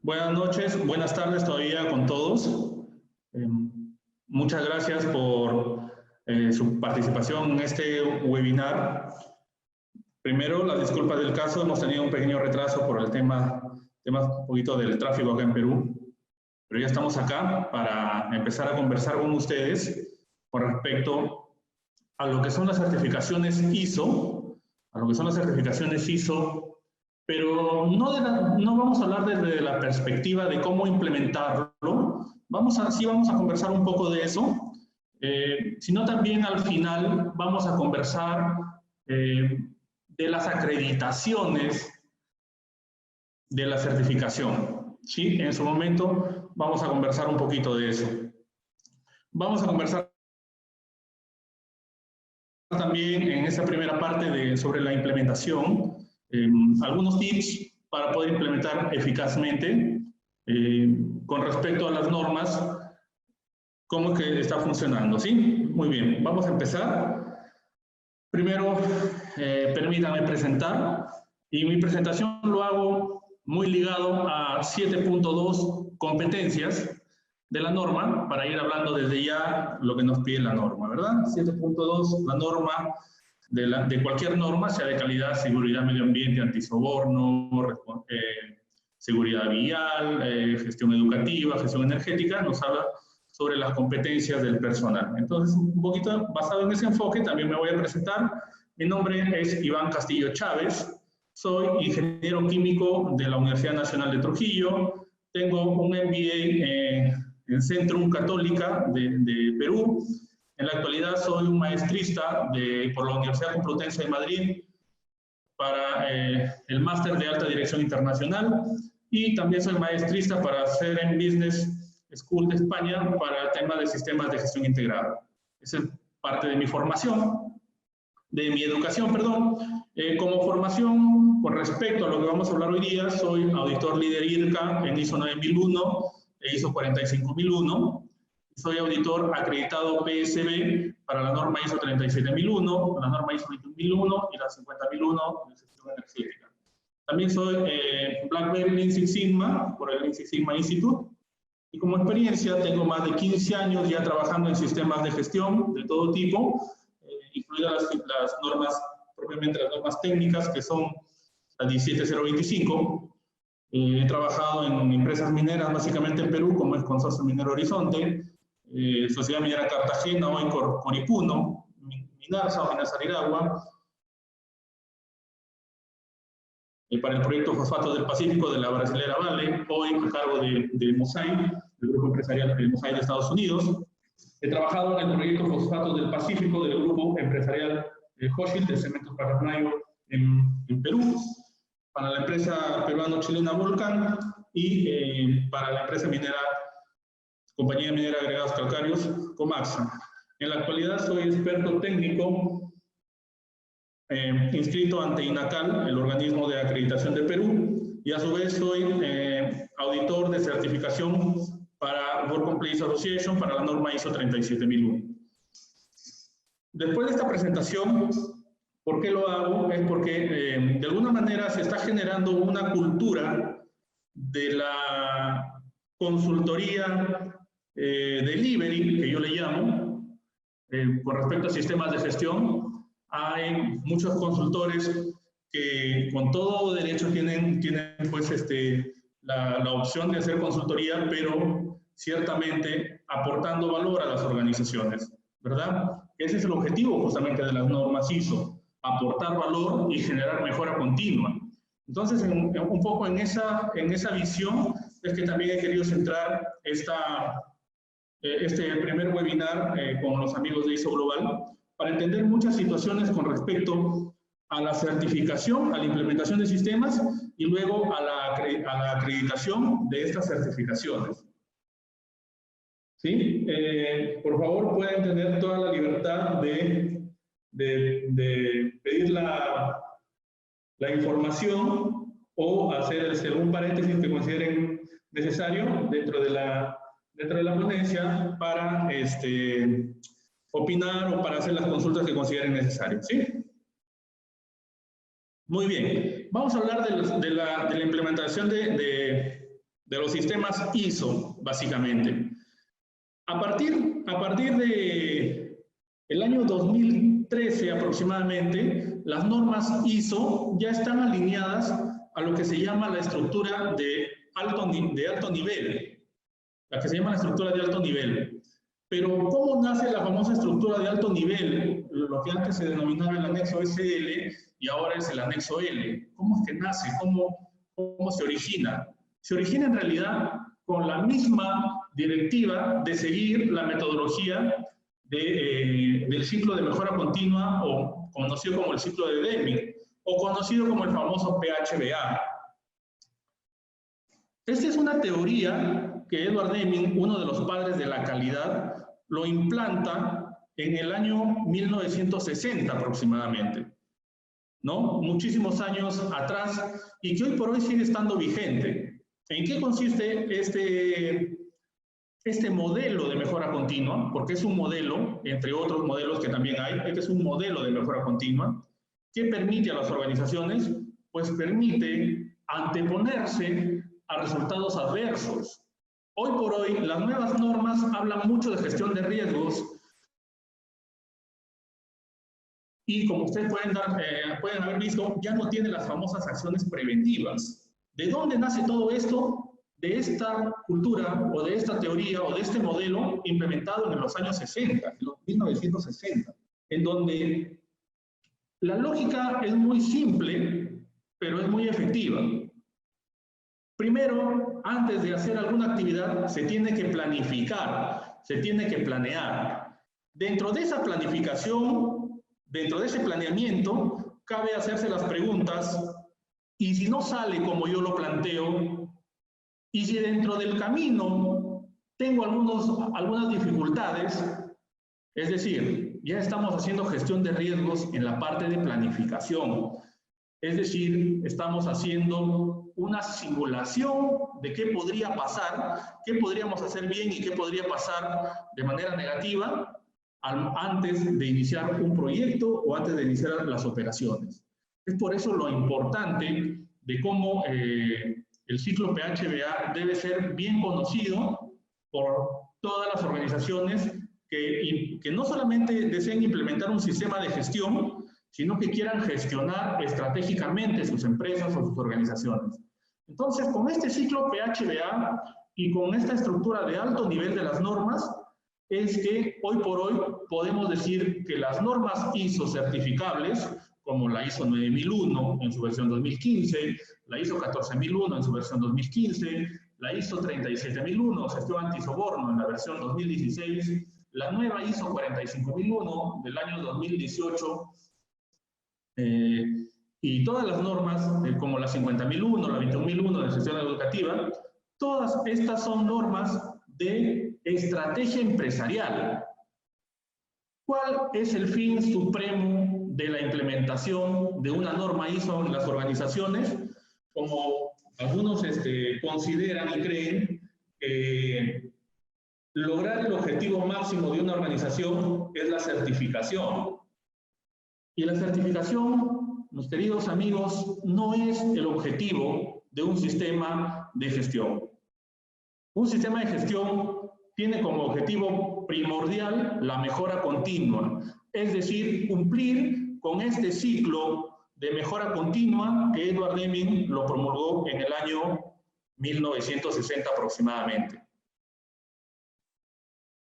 Buenas noches, buenas tardes todavía con todos. Muchas gracias por su participación en este webinar. Primero, las disculpas del caso, hemos tenido un pequeño retraso por el tema un poquito del tráfico acá en Perú, pero ya estamos acá para empezar a conversar con ustedes con respecto a lo que son las certificaciones ISO, pero no vamos a hablar desde la perspectiva de cómo implementarlo, sí vamos a conversar un poco de eso, sino también al final vamos a conversar de las acreditaciones de la certificación. ¿Sí? En su momento vamos a conversar un poquito de eso. Vamos a conversar también en esta primera parte sobre la implementación, algunos tips para poder implementar eficazmente con respecto a las normas, cómo es que está funcionando, ¿sí? Muy bien, vamos a empezar. Primero, permítanme presentar, y mi presentación lo hago muy ligado a 7.2 competencias de la norma, para ir hablando desde ya lo que nos pide la norma, ¿verdad? 7.2, la norma de cualquier norma, sea de calidad, seguridad, medio ambiente, antisoborno, seguridad vial, gestión educativa, gestión energética, nos habla sobre las competencias del personal. Entonces, un poquito basado en ese enfoque, también me voy a presentar. Mi nombre es Iván Castillo Chávez, soy ingeniero químico de la Universidad Nacional de Trujillo, tengo un MBA en Centrum Católica de Perú. En la actualidad soy un maestrista por la Universidad Complutense de Madrid para el máster de alta dirección internacional, y también soy maestrista para CRM Business School de España para el tema de sistemas de gestión integrada. Esa es parte de mi formación, de mi educación, perdón. Como formación, con respecto a lo que vamos a hablar hoy día, soy auditor líder IRCA en ISO 9001 e ISO 45001. Soy auditor acreditado PSB para la norma ISO 37001, la norma ISO 21001 y la 50001 de gestión energética. También soy Black Belt Lean Six Sigma por el Lean Six Sigma Institute. Y como experiencia tengo más de 15 años ya trabajando en sistemas de gestión de todo tipo, incluidas las normas, propiamente las normas técnicas, que son las 17025. He trabajado en empresas mineras, básicamente en Perú, como es Consorcio Minero Horizonte, Sociedad Minera Cartagena, hoy Coripuno, Minarsa o Minasarigagua, para el proyecto Fosfatos del Pacífico de la brasilera Vale, hoy a cargo de Mosai, del grupo empresarial de Mosai de Estados Unidos. He trabajado en el proyecto Fosfatos del Pacífico del grupo empresarial Hochschild de Cementos Pacasmayo en Perú, para la empresa peruano-chilena Volcán y para la empresa minera, Compañía Minera de Agregados Calcáreos, Comaxa. En la actualidad soy experto técnico inscrito ante INACAL, el organismo de acreditación de Perú, y a su vez soy auditor de certificación para Work Compliance Association para la norma ISO 37001. Después de esta presentación, ¿por qué lo hago? Es porque de alguna manera se está generando una cultura de la consultoría delivery, que yo le llamo, con respecto a sistemas de gestión. Hay muchos consultores que con todo derecho tienen pues la opción de hacer consultoría, pero ciertamente aportando valor a las organizaciones, ¿verdad? Ese es el objetivo justamente de las normas ISO, aportar valor y generar mejora continua. Entonces, un poco en esa visión es que también he querido centrar este primer webinar con los amigos de ISO Global, para entender muchas situaciones con respecto a la certificación, a la implementación de sistemas y luego a la acreditación de estas certificaciones. ¿Sí? Por favor, pueden tener toda la libertad de pedir la información o hacer algún paréntesis que consideren necesario dentro de la ponencia para opinar o para hacer las consultas que consideren necesarias, ¿sí? Muy bien, vamos a hablar de la implementación de de los sistemas ISO, básicamente. A partir de el año 2013 aproximadamente, las normas ISO ya están alineadas a lo que se llama la estructura de alto nivel, la que se llama la estructura de alto nivel. Pero ¿cómo nace la famosa estructura de alto nivel? Lo que antes se denominaba el anexo SL y ahora es el anexo L. ¿Cómo es que nace? ¿Cómo se origina? Se origina en realidad con la misma directiva de seguir la metodología del ciclo de mejora continua, o conocido como el ciclo de Deming, o conocido como el famoso PHBA. Esta es una teoría que Edward Deming, uno de los padres de la calidad, lo implanta en el año 1960 aproximadamente, ¿no? Muchísimos años atrás, y que hoy por hoy sigue estando vigente. ¿En qué consiste este modelo de mejora continua? Porque es un modelo, entre otros modelos que también hay, este es un modelo de mejora continua que permite a las organizaciones, pues permite anteponerse a resultados adversos. Hoy por hoy, las nuevas normas hablan mucho de gestión de riesgos y, como ustedes pueden haber visto, ya no tiene las famosas acciones preventivas. ¿De dónde nace todo esto? De esta cultura, o de esta teoría, o de este modelo implementado en los años 60, en los 1960, en donde la lógica es muy simple, pero es muy efectiva. Primero, antes de hacer alguna actividad, se tiene que planificar, se tiene que planear. Dentro de esa planificación, dentro de ese planeamiento, cabe hacerse las preguntas: ¿y si no sale como yo lo planteo? ¿Y si dentro del camino tengo algunas dificultades? Es decir, ya estamos haciendo gestión de riesgos en la parte de planificación. Es decir, estamos haciendo una simulación de qué podría pasar, qué podríamos hacer bien y qué podría pasar de manera negativa antes de iniciar un proyecto o antes de iniciar las operaciones. Es por eso lo importante de cómo el ciclo PHBA debe ser bien conocido por todas las organizaciones que no solamente deseen implementar un sistema de gestión, sino que quieran gestionar estratégicamente sus empresas o sus organizaciones. Entonces, con este ciclo PHBA y con esta estructura de alto nivel de las normas, es que hoy por hoy podemos decir que las normas ISO certificables, como la ISO 9001 en su versión 2015, la ISO 14001 en su versión 2015, la ISO 37001, gestión antisoborno en la versión 2016, la nueva ISO 45001 del año 2018, y todas las normas, como la 50001, la 21001 de gestión educativa, todas estas son normas de estrategia empresarial. ¿Cuál es el fin supremo de la implementación de una norma ISO en las organizaciones? Como algunos consideran y creen, lograr el objetivo máximo de una organización es la certificación. Y la certificación, mis queridos amigos, no es el objetivo de un sistema de gestión. Un sistema de gestión tiene como objetivo primordial la mejora continua, es decir, cumplir con este ciclo de mejora continua que Edward Deming lo promulgó en el año 1960 aproximadamente.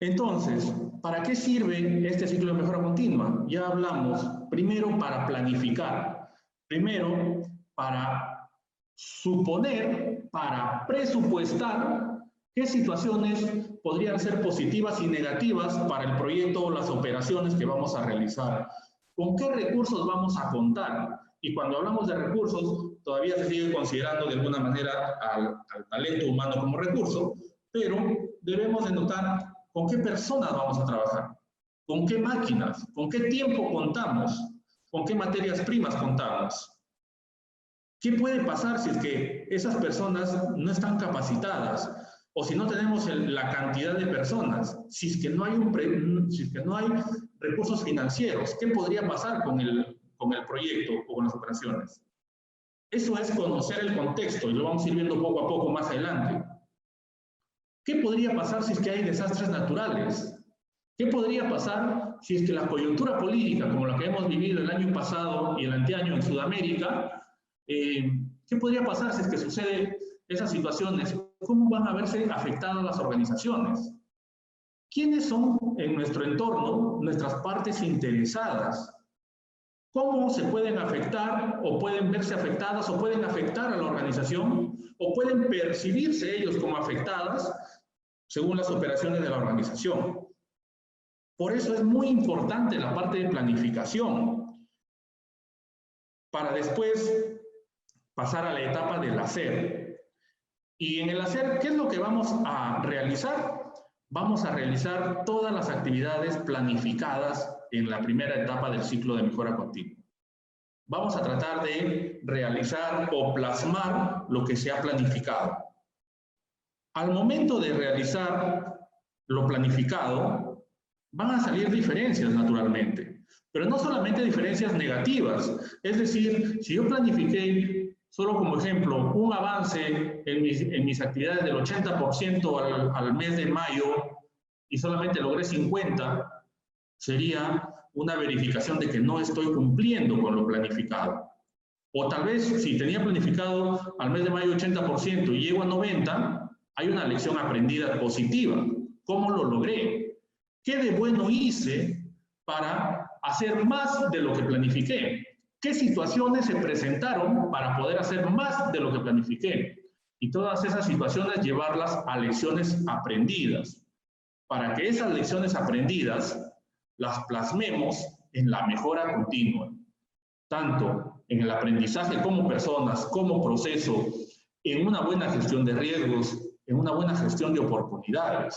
Entonces, ¿para qué sirve este ciclo de mejora continua? Ya hablamos, primero para planificar, primero para suponer, para presupuestar qué situaciones podrían ser positivas y negativas para el proyecto o las operaciones que vamos a realizar. ¿Con qué recursos vamos a contar? Y cuando hablamos de recursos, todavía se sigue considerando de alguna manera al talento humano como recurso, pero debemos de notar con qué personas vamos a trabajar, con qué máquinas, con qué tiempo contamos, con qué materias primas contamos. ¿Qué puede pasar si es que esas personas no están capacitadas? O si no tenemos la cantidad de personas, si es que no hay, recursos financieros, ¿qué podría pasar con el proyecto o con las operaciones? Eso es conocer el contexto y lo vamos a ir viendo poco a poco más adelante. ¿Qué podría pasar si es que hay desastres naturales? ¿Qué podría pasar si es que la coyuntura política, como la que hemos vivido el año pasado y el anteaño en Sudamérica, qué podría pasar si es que sucede esas situaciones? ¿Cómo van a verse afectadas las organizaciones? ¿Quiénes son en nuestro entorno nuestras partes interesadas? ¿Cómo se pueden afectar o pueden verse afectadas o pueden afectar a la organización o pueden percibirse ellos como afectadas según las operaciones de la organización? Por eso es muy importante la parte de planificación para después pasar a la etapa del hacer. Y en el hacer, ¿qué es lo que vamos a realizar? Vamos a realizar todas las actividades planificadas en la primera etapa del ciclo de mejora continua. Vamos a tratar de realizar o plasmar lo que se ha planificado. Al momento de realizar lo planificado, van a salir diferencias naturalmente, pero no solamente diferencias negativas. Es decir, si yo planifiqué, solo como ejemplo, un avance en mis actividades del 80% al mes de mayo y solamente logré 50%, sería una verificación de que no estoy cumpliendo con lo planificado. O tal vez, si tenía planificado al mes de mayo 80% y llego a 90%, hay una lección aprendida positiva. ¿Cómo lo logré? ¿Qué de bueno hice para hacer más de lo que planifiqué? ¿Qué situaciones se presentaron para poder hacer más de lo que planifiqué? Y todas esas situaciones llevarlas a lecciones aprendidas, para que esas lecciones aprendidas las plasmemos en la mejora continua, tanto en el aprendizaje como personas, como proceso, en una buena gestión de riesgos, en una buena gestión de oportunidades.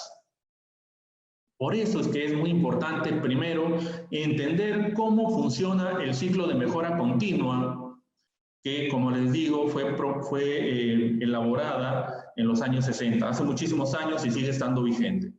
Por eso es que es muy importante, primero, entender cómo funciona el ciclo de mejora continua, que, como les digo, fue elaborada en los años 60, hace muchísimos años y sigue estando vigente.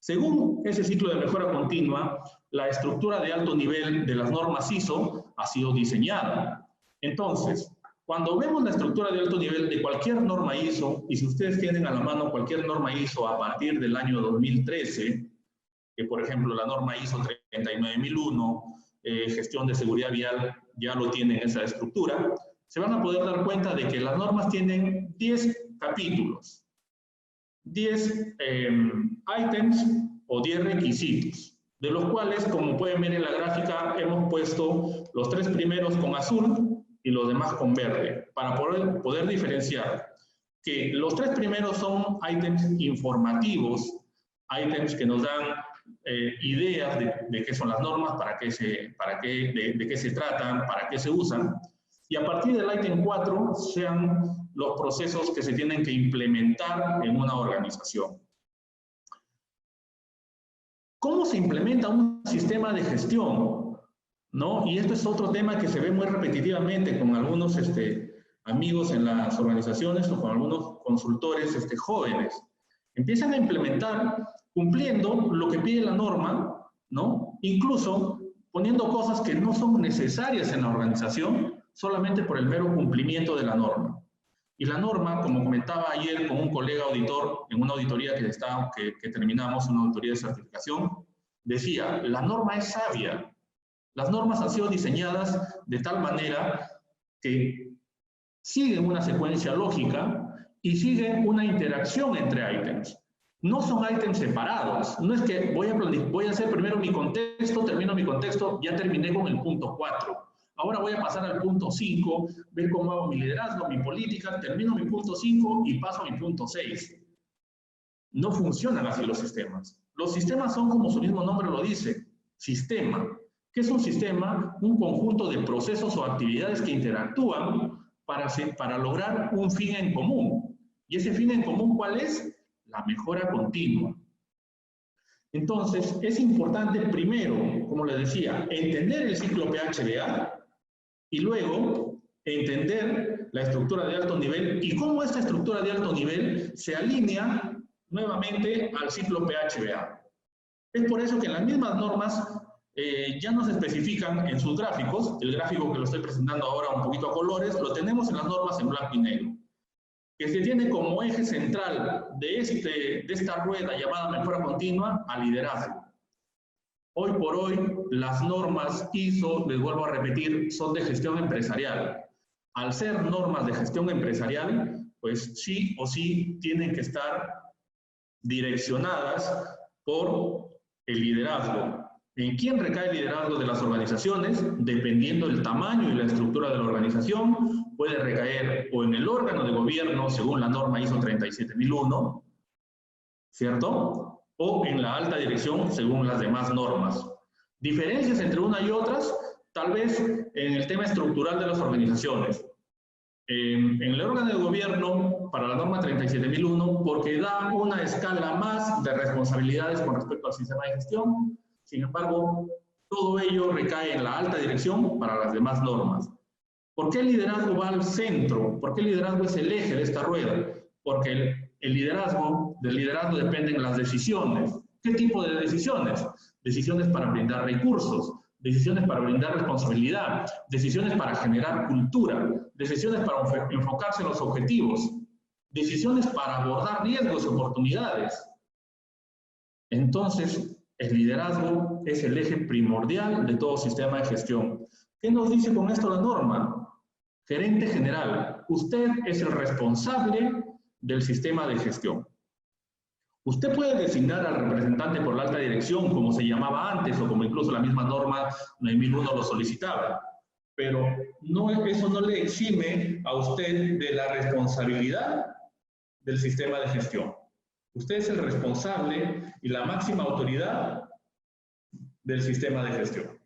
Según ese ciclo de mejora continua, la estructura de alto nivel de las normas ISO ha sido diseñada. Entonces, cuando vemos la estructura de alto nivel de cualquier norma ISO, y si ustedes tienen a la mano cualquier norma ISO a partir del año 2013, que por ejemplo la norma ISO 39001, gestión de seguridad vial, ya lo tienen esa estructura, se van a poder dar cuenta de que las normas tienen 10 capítulos, 10 ítems o 10 requisitos, de los cuales, como pueden ver en la gráfica, hemos puesto los 3 primeros con azul y los demás con verde, para poder diferenciar que los 3 primeros son ítems informativos, ítems que nos dan ideas de qué son las normas, de qué se tratan, para qué se usan, y a partir del ítem 4 sean los procesos que se tienen que implementar en una organización. ¿Cómo se implementa un sistema de gestión? ¿No? Y esto es otro tema que se ve muy repetitivamente con algunos amigos en las organizaciones o con algunos consultores jóvenes. Empiezan a implementar cumpliendo lo que pide la norma, ¿no? Incluso poniendo cosas que no son necesarias en la organización solamente por el mero cumplimiento de la norma. Y la norma, como comentaba ayer con un colega auditor en una auditoría que terminamos, una auditoría de certificación, decía, la norma es sabia. Las normas han sido diseñadas de tal manera que siguen una secuencia lógica y siguen una interacción entre ítems. No son ítems separados. No es que voy a hacer primero mi contexto, termino mi contexto, ya terminé con el punto 4. Ahora voy a pasar al punto 5, ver cómo hago mi liderazgo, mi política, termino mi punto 5 y paso a mi punto 6. No funcionan así los sistemas. Los sistemas son, como su mismo nombre lo dice, sistema. ¿Qué es un sistema? Un conjunto de procesos o actividades que interactúan para lograr un fin en común. ¿Y ese fin en común cuál es? La mejora continua. Entonces, es importante primero, como les decía, entender el ciclo PHBA y luego entender la estructura de alto nivel y cómo esta estructura de alto nivel se alinea nuevamente al ciclo PHBA. Es por eso que en las mismas normas ya nos especifican en sus gráficos, el gráfico que lo estoy presentando ahora un poquito a colores, lo tenemos en las normas en blanco y negro. que se tiene como eje central de esta rueda llamada mejora continua al liderazgo. Hoy por hoy, las normas ISO, les vuelvo a repetir, son de gestión empresarial. Al ser normas de gestión empresarial, pues sí o sí tienen que estar direccionadas por el liderazgo. ¿En quién recae el liderazgo de las organizaciones? Dependiendo del tamaño y la estructura de la organización, puede recaer o en el órgano de gobierno, según la norma ISO 37001, ¿cierto? O en la alta dirección, según las demás normas. Diferencias entre una y otras, tal vez en el tema estructural de las organizaciones. En el órgano de gobierno, para la norma 37001, porque da una escala más de responsabilidades con respecto al sistema de gestión. Sin embargo, todo ello recae en la alta dirección para las demás normas. ¿Por qué el liderazgo va al centro? ¿Por qué el liderazgo es el eje de esta rueda? Porque del liderazgo dependen las decisiones. ¿Qué tipo de decisiones? Decisiones para brindar recursos, decisiones para brindar responsabilidad, decisiones para generar cultura, decisiones para enfocarse en los objetivos, decisiones para abordar riesgos y oportunidades. Entonces, el liderazgo es el eje primordial de todo sistema de gestión. ¿Qué nos dice con esto la norma? Gerente general, usted es el responsable del sistema de gestión. Usted puede designar al representante por la alta dirección, como se llamaba antes, o como incluso la misma norma 9001 lo solicitaba, pero eso no le exime a usted de la responsabilidad del sistema de gestión. Usted es el responsable y la máxima autoridad del sistema de gestión.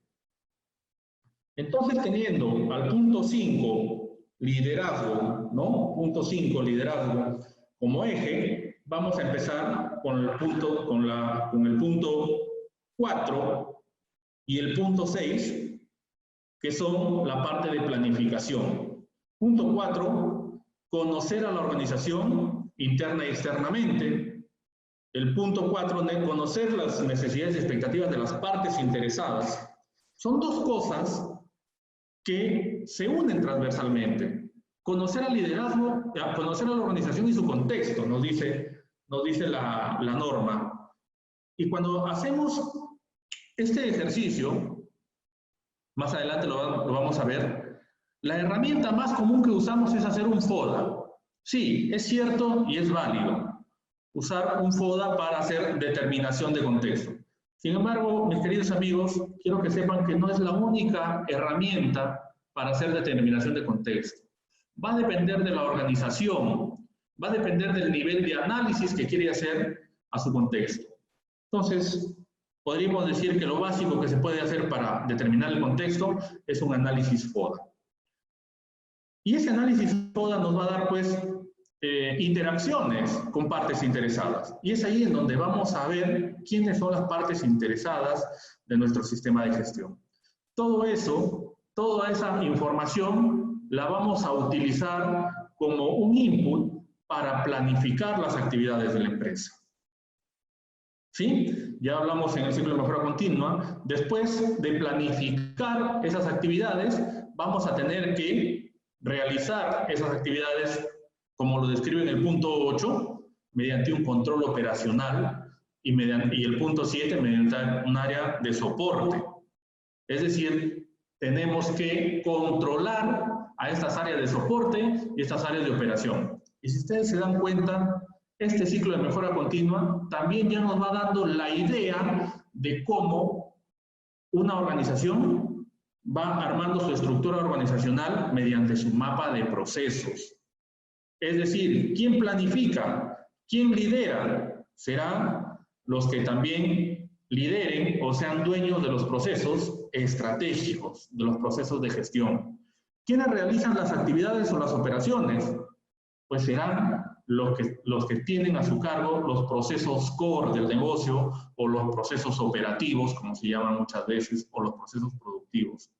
Entonces, teniendo al punto 5, liderazgo, ¿no? Punto 5, liderazgo, como eje, vamos a empezar con el punto 4 y el punto 6, que son la parte de planificación. Punto 4, conocer a la organización interna y externamente. El punto 4, conocer las necesidades y expectativas de las partes interesadas. Son dos cosas que se unen transversalmente. Conocer al liderazgo, conocer a la organización y su contexto, nos dice la norma. Y cuando hacemos este ejercicio, más adelante lo vamos a ver, la herramienta más común que usamos es hacer un FODA. Sí, es cierto y es válido usar un FODA para hacer determinación de contexto. Sin embargo, mis queridos amigos, quiero que sepan que no es la única herramienta para hacer determinación de contexto. Va a depender de la organización, va a depender del nivel de análisis que quiere hacer a su contexto. Entonces, podríamos decir que lo básico que se puede hacer para determinar el contexto es un análisis FODA. Y ese análisis FODA nos va a dar, pues, interacciones con partes interesadas. Y es ahí en donde vamos a ver quiénes son las partes interesadas de nuestro sistema de gestión. Todo eso, toda esa información la vamos a utilizar como un input para planificar las actividades de la empresa. ¿Sí? Ya hablamos en el ciclo de mejora continua. Después de planificar esas actividades, vamos a tener que realizar esas actividades como lo describe en el punto 8, mediante un control operacional y el punto 7 mediante un área de soporte. Es decir, tenemos que controlar a estas áreas de soporte y estas áreas de operación. Y si ustedes se dan cuenta, este ciclo de mejora continua también ya nos va dando la idea de cómo una organización va armando su estructura organizacional mediante su mapa de procesos. Es decir, ¿quién planifica? ¿Quién lidera? Serán los que también lideren o sean dueños de los procesos estratégicos, de los procesos de gestión. ¿Quiénes realizan las actividades o las operaciones? Pues serán los que tienen a su cargo los procesos core del negocio o los procesos operativos, como se llaman muchas veces, o los procesos productivos.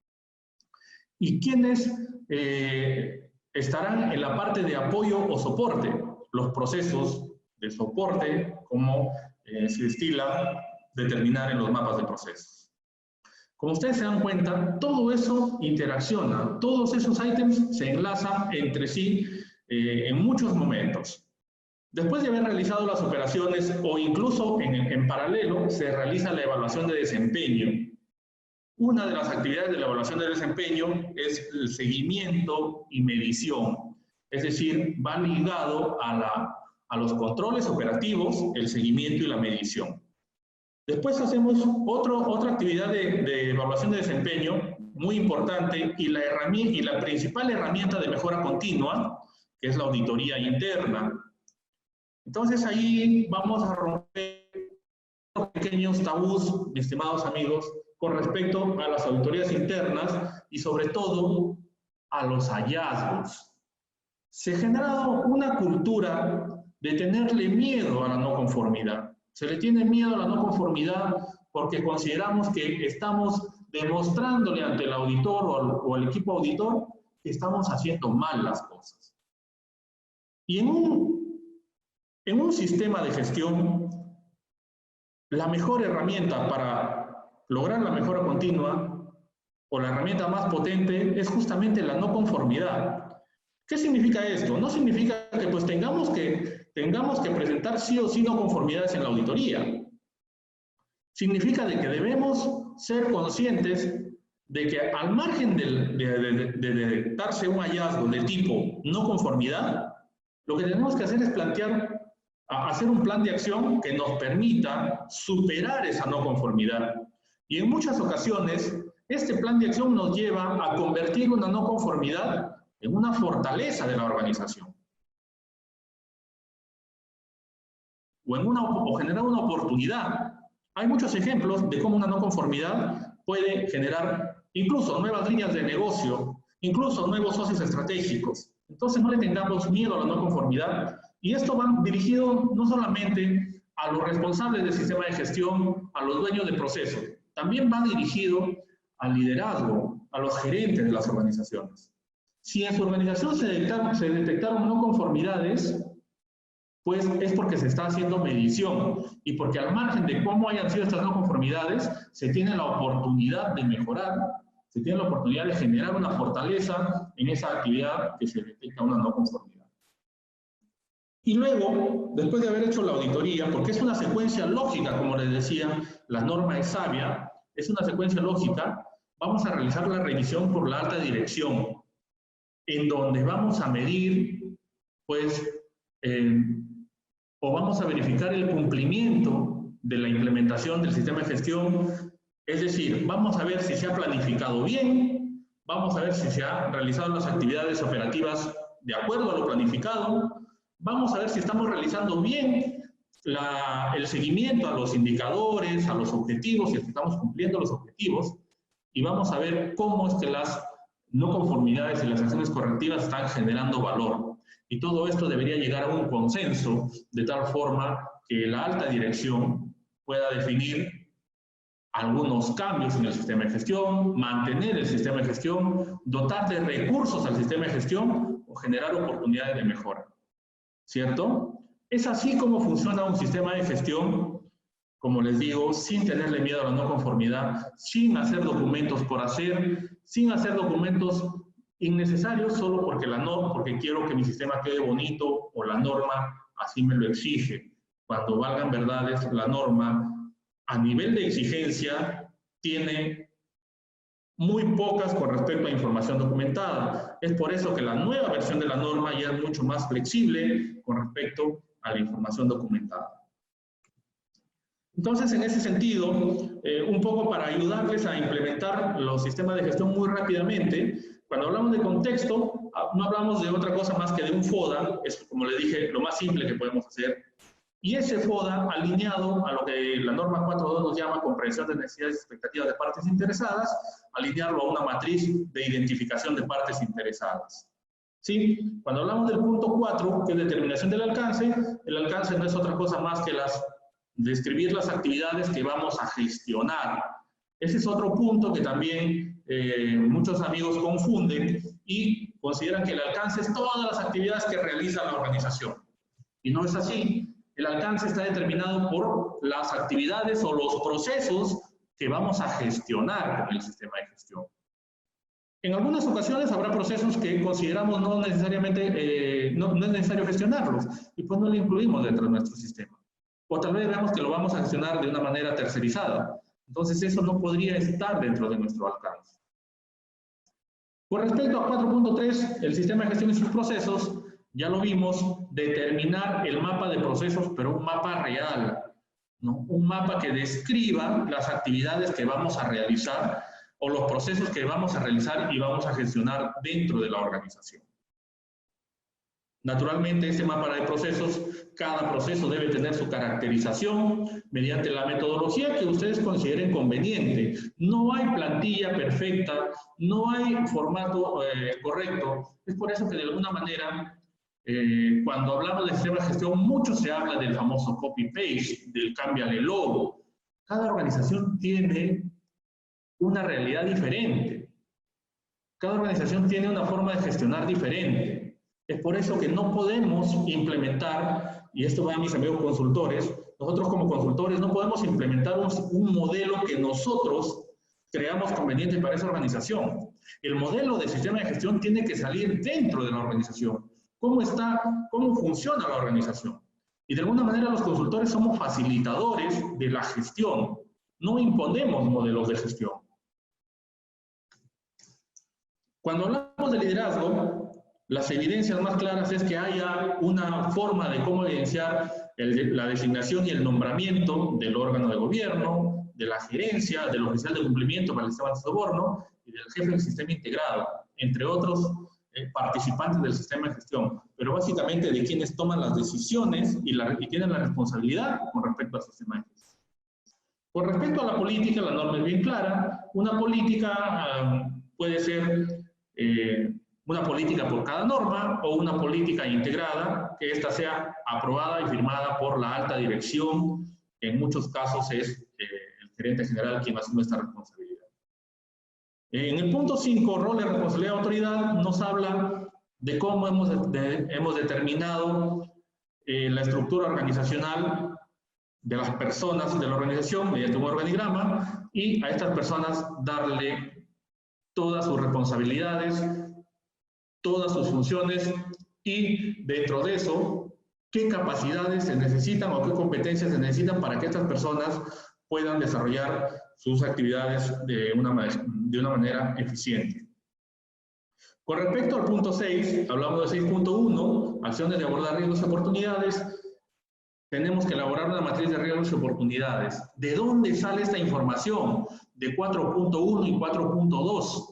¿Y quiénes estarán en la parte de apoyo o soporte? Los procesos de soporte, como se estila determinar en los mapas de procesos. Como ustedes se dan cuenta, todo eso interacciona, todos esos ítems se enlazan entre sí en muchos momentos. Después de haber realizado las operaciones o incluso en paralelo, se realiza la evaluación de desempeño. Una de las actividades de la evaluación de desempeño es el seguimiento y medición. Es decir, va ligado a los controles operativos, el seguimiento y la medición. Después hacemos otra actividad de evaluación de desempeño muy importante y la principal herramienta de mejora continua, que es la auditoría interna. Entonces ahí vamos a romper unos pequeños tabús, mis estimados amigos, con respecto a las auditorías internas y sobre todo a los hallazgos. Se ha generado una cultura de tenerle miedo a la no conformidad. Se le tiene miedo a la no conformidad porque consideramos que estamos demostrándole ante el auditor o el equipo auditor que estamos haciendo mal las cosas. Y en un sistema de gestión, la mejor herramienta para lograr la mejora continua o la herramienta más potente es justamente la no conformidad. ¿Qué significa esto? No significa que pues tengamos que presentar sí o sí no conformidades en la auditoría. Significa de que debemos ser conscientes de que al margen de detectarse un hallazgo de tipo no conformidad, lo que tenemos que hacer es hacer un plan de acción que nos permita superar esa no conformidad. Y en muchas ocasiones, este plan de acción nos lleva a convertir una no conformidad en una fortaleza de la organización. O generar una oportunidad. Hay muchos ejemplos de cómo una no conformidad puede generar incluso nuevas líneas de negocio, incluso nuevos socios estratégicos. Entonces no le tengamos miedo a la no conformidad. Y esto va dirigido no solamente a los responsables del sistema de gestión, a los dueños de proceso, también va dirigido al liderazgo, a los gerentes de las organizaciones. Si en su organización se detectaron no conformidades, pues es porque se está haciendo medición y porque al margen de cómo hayan sido estas no conformidades, se tiene la oportunidad de mejorar, se tiene la oportunidad de generar una fortaleza en esa actividad que se detecta una no conformidad. Y luego, después de haber hecho la auditoría, porque es una secuencia lógica, como les decía, la norma es sabia, es una secuencia lógica, vamos a realizar la revisión por la alta dirección, en donde vamos a medir, pues, o vamos a verificar el cumplimiento de la implementación del sistema de gestión, es decir, vamos a ver si se ha planificado bien, vamos a ver si se han realizado las actividades operativas de acuerdo a lo planificado, vamos a ver si estamos realizando bien el seguimiento a los indicadores, a los objetivos, si estamos cumpliendo los objetivos, y vamos a ver cómo es que las no conformidades y las acciones correctivas están generando valor. Y todo esto debería llegar a un consenso de tal forma que la alta dirección pueda definir algunos cambios en el sistema de gestión, mantener el sistema de gestión, dotar de recursos al sistema de gestión o generar oportunidades de mejora. ¿Cierto? Es así como funciona un sistema de gestión, como les digo, sin tenerle miedo a la no conformidad, sin hacer documentos por hacer, sin hacer documentos innecesarios solo porque quiero que mi sistema quede bonito o la norma así me lo exige. Cuando valgan verdades, la norma a nivel de exigencia tiene muy pocas con respecto a información documentada. Es por eso que la nueva versión de la norma ya es mucho más flexible con respecto a la información documentada. Entonces, en ese sentido, un poco para ayudarles a implementar los sistemas de gestión muy rápidamente, cuando hablamos de contexto, no hablamos de otra cosa más que de un FODA, es como les dije, lo más simple que podemos hacer. Y ese FODA, alineado a lo que la norma 4.2 nos llama comprensión de necesidades y expectativas de partes interesadas, alinearlo a una matriz de identificación de partes interesadas. ¿Sí? Cuando hablamos del punto 4, que es determinación del alcance, el alcance no es otra cosa más que describir las actividades que vamos a gestionar. Ese es otro punto que también muchos amigos confunden y consideran que el alcance es todas las actividades que realiza la organización. Y no es así. El alcance está determinado por las actividades o los procesos que vamos a gestionar con el sistema de gestión. En algunas ocasiones habrá procesos que consideramos no necesariamente, no es necesario gestionarlos, y pues no lo incluimos dentro de nuestro sistema. O tal vez veamos que lo vamos a gestionar de una manera tercerizada. Entonces eso no podría estar dentro de nuestro alcance. Con respecto a 4.3, el sistema de gestión y sus procesos, ya lo vimos, determinar el mapa de procesos, pero un mapa real, ¿no? Un mapa que describa las actividades que vamos a realizar o los procesos que vamos a realizar y vamos a gestionar dentro de la organización. Naturalmente, este mapa de procesos, cada proceso debe tener su caracterización mediante la metodología que ustedes consideren conveniente. No hay plantilla perfecta, no hay formato correcto. Es por eso que de alguna manera, cuando hablamos de sistema de gestión, mucho se habla del famoso copy-paste, del cámbiale logo. Cada organización tiene una realidad diferente. Cada organización tiene una forma de gestionar diferente. Es por eso que no podemos implementar, y esto va a mis amigos consultores, nosotros como consultores no podemos implementar un modelo que nosotros creamos conveniente para esa organización. El modelo de sistema de gestión tiene que salir dentro de la organización. ¿Cómo funciona la organización? Y de alguna manera los consultores somos facilitadores de la gestión. No imponemos modelos de gestión. Cuando hablamos de liderazgo, las evidencias más claras es que haya una forma de cómo evidenciar la designación y el nombramiento del órgano de gobierno, de la gerencia, del oficial de cumplimiento para el sistema de soborno y del jefe del sistema integrado, entre otros participantes del sistema de gestión, pero básicamente de quienes toman las decisiones y tienen la responsabilidad con respecto al sistema de gestión. Con respecto a la política, la norma es bien clara. Una política puede ser una política por cada norma o una política integrada, que ésta sea aprobada y firmada por la alta dirección. En muchos casos es el gerente general quien asume esta responsabilidad. En el punto 5, rol de responsabilidad de autoridad, nos habla de cómo hemos determinado la estructura organizacional de las personas de la organización mediante un organigrama, y a estas personas darle todas sus responsabilidades, todas sus funciones, y dentro de eso, qué capacidades se necesitan o qué competencias se necesitan para que estas personas puedan desarrollar sus actividades de una manera eficiente. Con respecto al punto 6, hablamos de 6.1, acciones de abordar riesgos y oportunidades. Tenemos que elaborar una matriz de riesgos y oportunidades. ¿De dónde sale esta información? De 4.1 y 4.2.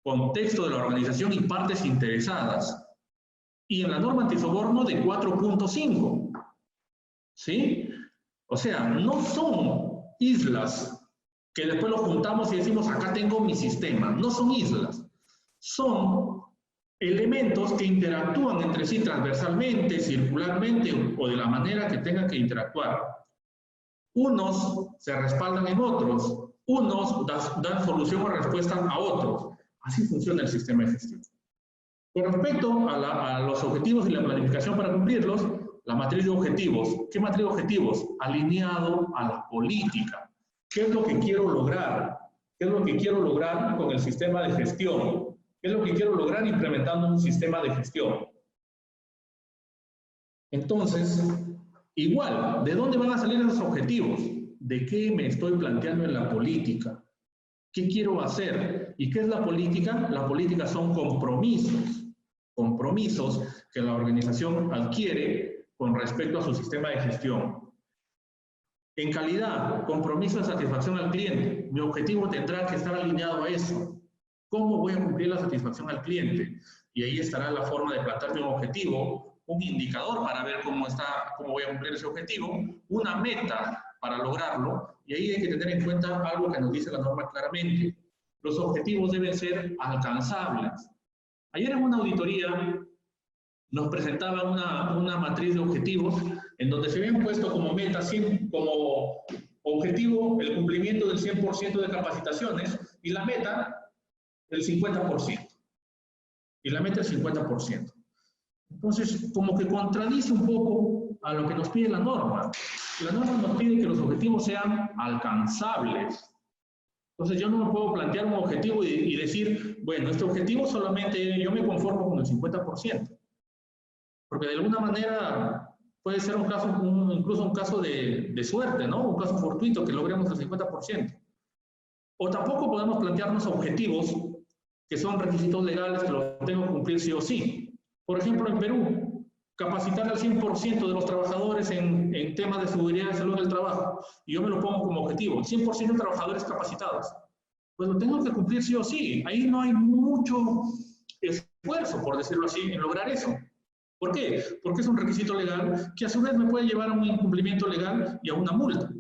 Contexto de la organización y partes interesadas. Y en la norma antisoborno de 4.5. ¿Sí? O sea, no son islas que después lo juntamos y decimos, acá tengo mi sistema. No son islas. Son elementos que interactúan entre sí transversalmente, circularmente o de la manera que tengan que interactuar. Unos se respaldan en otros, unos dan solución o respuesta a otros. Así funciona el sistema de gestión. Con respecto a los objetivos y la planificación para cumplirlos, la matriz de objetivos. ¿Qué matriz de objetivos? Alineado a la política. ¿Qué es lo que quiero lograr? ¿Qué es lo que quiero lograr con el sistema de gestión? ¿Qué es lo que quiero lograr implementando un sistema de gestión? Entonces, igual, ¿de dónde van a salir esos objetivos? ¿De qué me estoy planteando en la política? ¿Qué quiero hacer? ¿Y qué es la política? La política son compromisos. Compromisos que la organización adquiere con respecto a su sistema de gestión. En calidad, compromiso de satisfacción al cliente. Mi objetivo tendrá que estar alineado a eso. ¿Cómo voy a cumplir la satisfacción al cliente? Y ahí estará la forma de plantearme un objetivo, un indicador para ver cómo voy a cumplir ese objetivo, una meta para lograrlo, y ahí hay que tener en cuenta algo que nos dice la norma claramente. Los objetivos deben ser alcanzables. Ayer en una auditoría nos presentaban una matriz de objetivos en donde se habían puesto como meta, como objetivo, el cumplimiento del 100% de capacitaciones, y la meta, el 50%. Y la meta, el 50%. Entonces, como que contradice un poco a lo que nos pide la norma. La norma nos pide que los objetivos sean alcanzables. Entonces yo no me puedo plantear un objetivo y decir, bueno, este objetivo solamente yo me conformo con el 50%, porque de alguna manera puede ser un caso, incluso un caso de suerte, ¿no? Un caso fortuito que logremos el 50%. O tampoco podemos plantearnos objetivos que son requisitos legales que los tengo que cumplir sí o sí. Por ejemplo, en Perú, capacitar al 100% de los trabajadores en temas de seguridad y salud del trabajo. Y yo me lo pongo como objetivo, 100% de trabajadores capacitados. Pues lo tengo que cumplir sí o sí. Ahí no hay mucho esfuerzo, por decirlo así, en lograr eso. ¿Por qué? Porque es un requisito legal que a su vez me puede llevar a un incumplimiento legal y a una multa.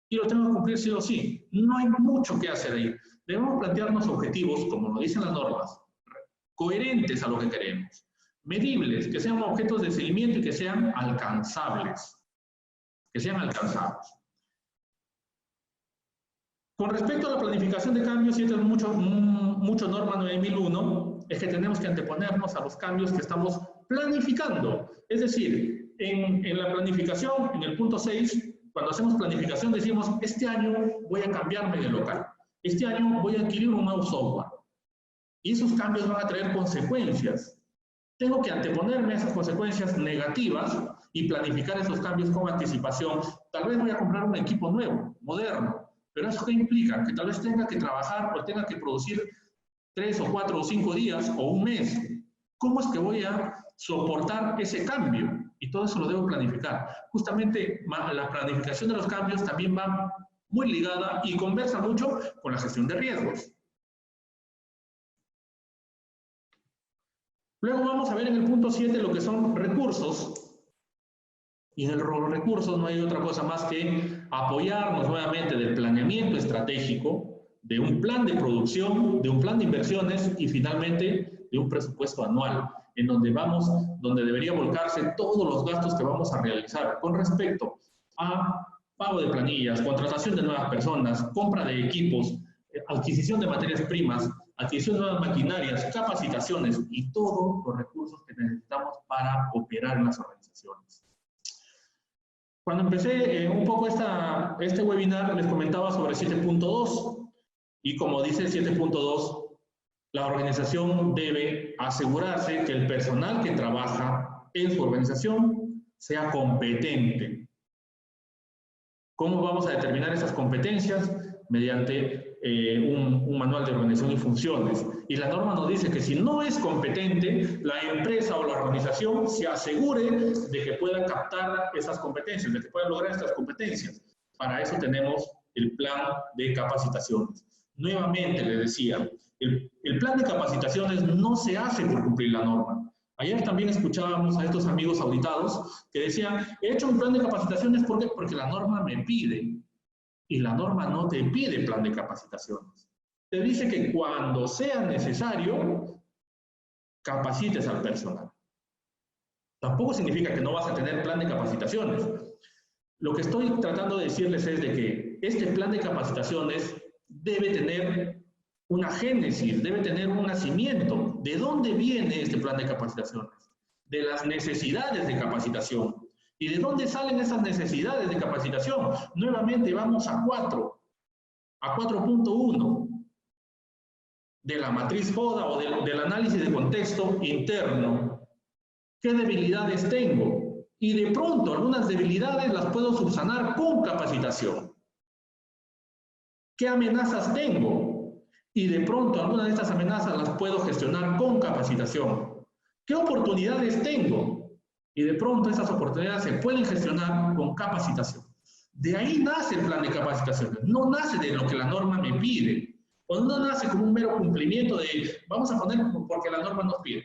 Y lo tengo que cumplir sí o sí. No hay mucho que hacer ahí. Debemos plantearnos objetivos, como lo dicen las normas, coherentes a lo que queremos, medibles, que sean objetos de seguimiento y que sean alcanzables. Que sean alcanzables. Con respecto a la planificación de cambios, y esto es mucho norma 9001, es que tenemos que anteponernos a los cambios que estamos planificando. Es decir, en la planificación, en el punto 6, cuando hacemos planificación decimos, este año voy a cambiarme de local, este año voy a adquirir un nuevo software. Y esos cambios van a traer consecuencias. Tengo que anteponerme a esas consecuencias negativas y planificar esos cambios con anticipación. Tal vez voy a comprar un equipo nuevo, moderno, pero ¿eso qué implica? Que tal vez tenga que trabajar o tenga que producir 3 o 4 o 5 días o un mes. ¿Cómo es que voy a soportar ese cambio? Y todo eso lo debo planificar. Justamente la planificación de los cambios también va muy ligada y conversa mucho con la gestión de riesgos. Luego vamos a ver en el punto 7 lo que son recursos. Y en el rol de recursos no hay otra cosa más que apoyarnos nuevamente del planeamiento estratégico, de un plan de producción, de un plan de inversiones y finalmente de un presupuesto anual, en donde debería volcarse todos los gastos que vamos a realizar con respecto a pago de planillas, contratación de nuevas personas, compra de equipos, adquisición de materias primas, adquisición de nuevas maquinarias, capacitaciones y todos los recursos que necesitamos para operar en las organizaciones. Cuando empecé un poco este webinar les comentaba sobre 7.2 y como dice 7.2, la organización debe asegurarse que el personal que trabaja en su organización sea competente. ¿Cómo vamos a determinar esas competencias? Mediante un manual de organización y funciones. Y la norma nos dice que si no es competente, la empresa o la organización se asegure de que pueda captar esas competencias, de que pueda lograr estas competencias. Para eso tenemos el plan de capacitaciones. Nuevamente les decía, el plan de capacitaciones no se hace por cumplir la norma. Ayer también escuchábamos a estos amigos auditados que decían, he hecho un plan de capacitaciones porque la norma me pide. Y la norma no te pide plan de capacitaciones. Te dice que cuando sea necesario, capacites al personal. Tampoco significa que no vas a tener plan de capacitaciones. Lo que estoy tratando de decirles es de que este plan de capacitaciones debe tener una génesis, debe tener un nacimiento. ¿De dónde viene este plan de capacitaciones? De las necesidades de capacitación. ¿Y de dónde salen esas necesidades de capacitación? Nuevamente vamos a 4.1 de la matriz FODA o del análisis de contexto interno. ¿Qué debilidades tengo? Y de pronto algunas debilidades las puedo subsanar con capacitación. ¿Qué amenazas tengo? Y de pronto algunas de estas amenazas las puedo gestionar con capacitación. ¿Qué oportunidades tengo? Y de pronto esas oportunidades se pueden gestionar con capacitación. De ahí nace el plan de capacitaciones. No nace de lo que la norma me pide. O no nace como un mero cumplimiento de vamos a poner porque la norma nos pide.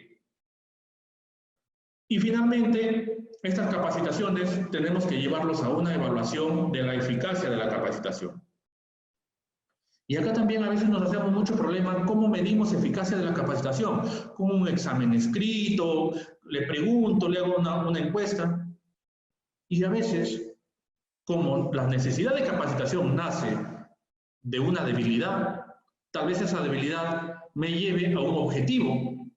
Y finalmente, estas capacitaciones tenemos que llevarlos a una evaluación de la eficacia de la capacitación. Y acá también a veces nos hacemos mucho problema cómo medimos eficacia de la capacitación. Con un examen escrito, le pregunto, le hago una encuesta. Y a veces, como la necesidad de capacitación nace de una debilidad, tal vez esa debilidad me lleve a un objetivo.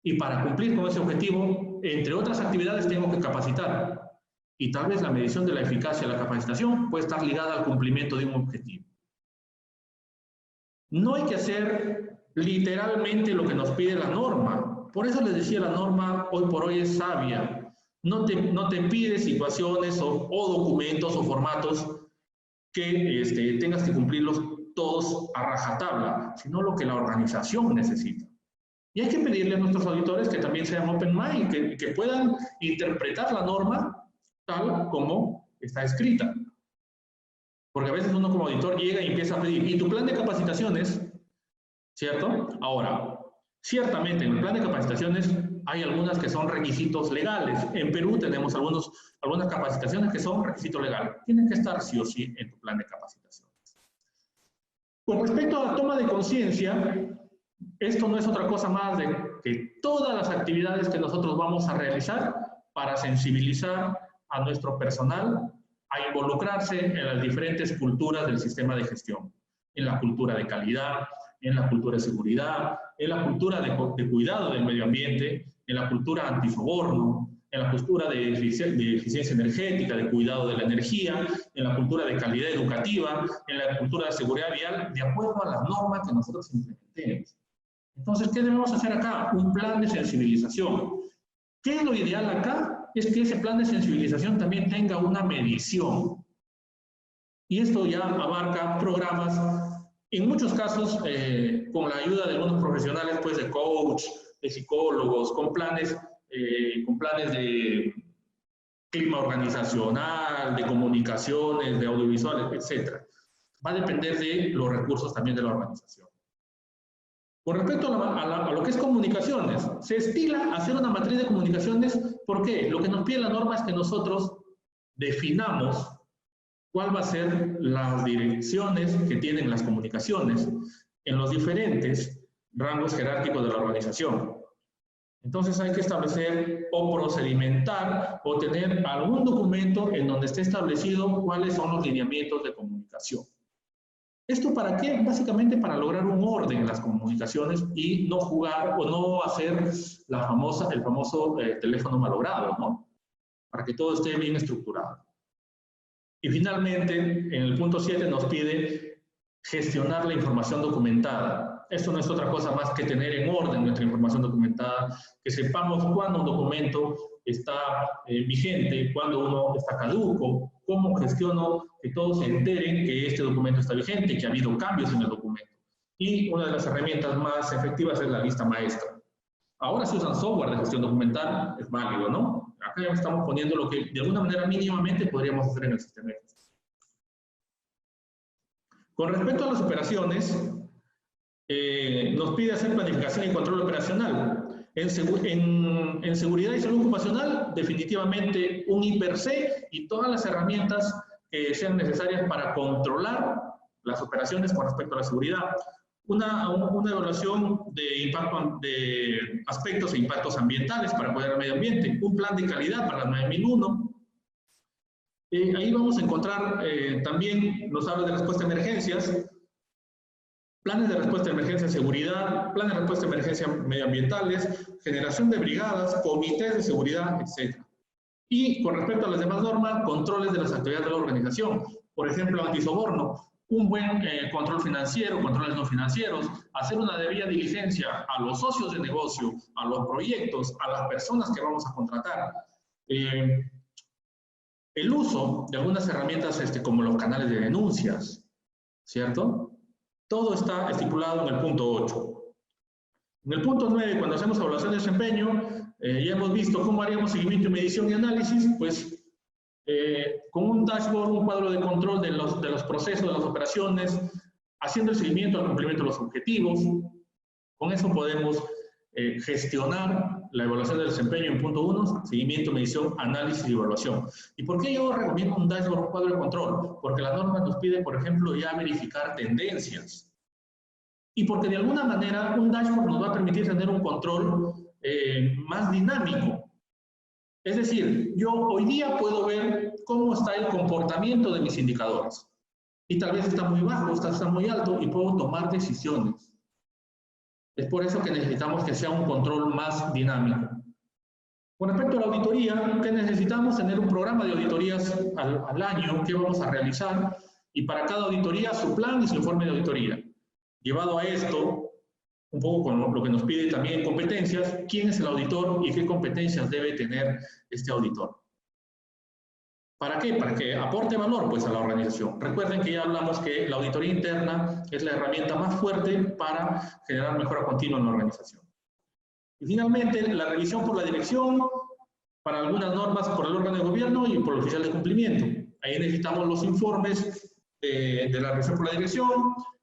Y para cumplir con ese objetivo, entre otras actividades, tengo que capacitar. Y tal vez la medición de la eficacia de la capacitación puede estar ligada al cumplimiento de un objetivo. No hay que hacer literalmente lo que nos pide la norma. Por eso les decía, la norma hoy por hoy es sabia. No te pide situaciones o documentos o formatos que tengas que cumplirlos todos a rajatabla, sino lo que la organización necesita. Y hay que pedirle a nuestros auditores que también sean open mind, que puedan interpretar la norma tal como está escrita. Porque a veces uno como auditor llega y empieza a pedir, ¿y tu plan de capacitaciones? ¿Cierto? Ahora, ciertamente en el plan de capacitaciones hay algunas que son requisitos legales. En Perú tenemos algunas capacitaciones que son requisito legal. Tienen que estar sí o sí en tu plan de capacitaciones. Con respecto a la toma de conciencia, esto no es otra cosa más de que todas las actividades que nosotros vamos a realizar para sensibilizar a nuestro personal a involucrarse en las diferentes culturas del sistema de gestión, en la cultura de calidad, en la cultura de seguridad, en la cultura de cuidado del medio ambiente, en la cultura antisoborno, en la cultura de eficiencia energética, de cuidado de la energía, en la cultura de calidad educativa, en la cultura de seguridad vial, de acuerdo a las normas que nosotros implementemos. Entonces, ¿qué debemos hacer acá? Un plan de sensibilización. ¿Qué es lo ideal acá? Es que ese plan de sensibilización también tenga una medición. Y esto ya abarca programas, en muchos casos, con la ayuda de algunos profesionales, pues de coach, de psicólogos, con planes de clima organizacional, de comunicaciones, de audiovisuales, etc. Va a depender de los recursos también de la organización. Con respecto a lo que es comunicaciones, se estila hacer una matriz de comunicaciones. ¿Por qué? Lo que nos pide la norma es que nosotros definamos cuál va a ser las direcciones que tienen las comunicaciones en los diferentes rangos jerárquicos de la organización. Entonces hay que establecer o procedimentar o tener algún documento en donde esté establecido cuáles son los lineamientos de comunicación. ¿Esto para qué? Básicamente para lograr un orden en las comunicaciones y no jugar o no hacer el famoso teléfono malogrado, ¿no? Para que todo esté bien estructurado. Y finalmente, en el punto 7 nos pide gestionar la información documentada. Esto no es otra cosa más que tener en orden nuestra información documentada, que sepamos cuándo un documento está vigente, cuándo uno está caduco, cómo gestiono que todos se enteren que este documento está vigente, que ha habido cambios en el documento. Y una de las herramientas más efectivas es la lista maestra. Ahora se usan software de gestión documental, es válido, ¿no? Acá ya estamos poniendo lo que de alguna manera mínimamente podríamos hacer en el sistema de gestión. Con respecto a las operaciones, nos pide hacer planificación y control operacional. En seguridad y salud ocupacional, definitivamente un IPER-C y todas las herramientas que sean necesarias para controlar las operaciones con respecto a la seguridad. Una evaluación de aspectos e impactos ambientales para cuidar el medio ambiente. Un plan de calidad para la 9001. Ahí vamos a encontrar también, nos habla de respuesta a emergencias, planes de respuesta a emergencia en seguridad, planes de respuesta a emergencia medioambientales, generación de brigadas, comités de seguridad, etc. Y con respecto a las demás normas, controles de las actividades de la organización. Por ejemplo, antisoborno, un buen control financiero, controles no financieros, hacer una debida diligencia a los socios de negocio, a los proyectos, a las personas que vamos a contratar. El uso de algunas herramientas como los canales de denuncias, ¿cierto? Todo está estipulado en el punto 8. En el punto 9, cuando hacemos evaluación de desempeño, ya hemos visto cómo haríamos seguimiento, medición y análisis, pues con un dashboard, un cuadro de control de los procesos, de las operaciones, haciendo el seguimiento al cumplimiento de los objetivos. Con eso podemos gestionar la evaluación del desempeño en punto 1, seguimiento, medición, análisis y evaluación. ¿Y por qué yo recomiendo un dashboard, un cuadro de control? Porque la norma nos pide, por ejemplo, ya verificar tendencias. Y porque de alguna manera un dashboard nos va a permitir tener un control más dinámico. Es decir, yo hoy día puedo ver cómo está el comportamiento de mis indicadores. Y tal vez está muy bajo, está muy alto y puedo tomar decisiones. Es por eso que necesitamos que sea un control más dinámico. Con respecto a la auditoría, ¿qué necesitamos? Tener un programa de auditorías al año que vamos a realizar y para cada auditoría su plan y su informe de auditoría. Llevado a esto, un poco con lo que nos pide también competencias, ¿quién es el auditor y qué competencias debe tener este auditor? ¿Para qué? Para que aporte valor pues, a la organización. Recuerden que ya hablamos que la auditoría interna es la herramienta más fuerte para generar mejora continua en la organización. Y finalmente, la revisión por la dirección, para algunas normas por el órgano de gobierno y por el oficial de cumplimiento. Ahí necesitamos los informes de la revisión por la dirección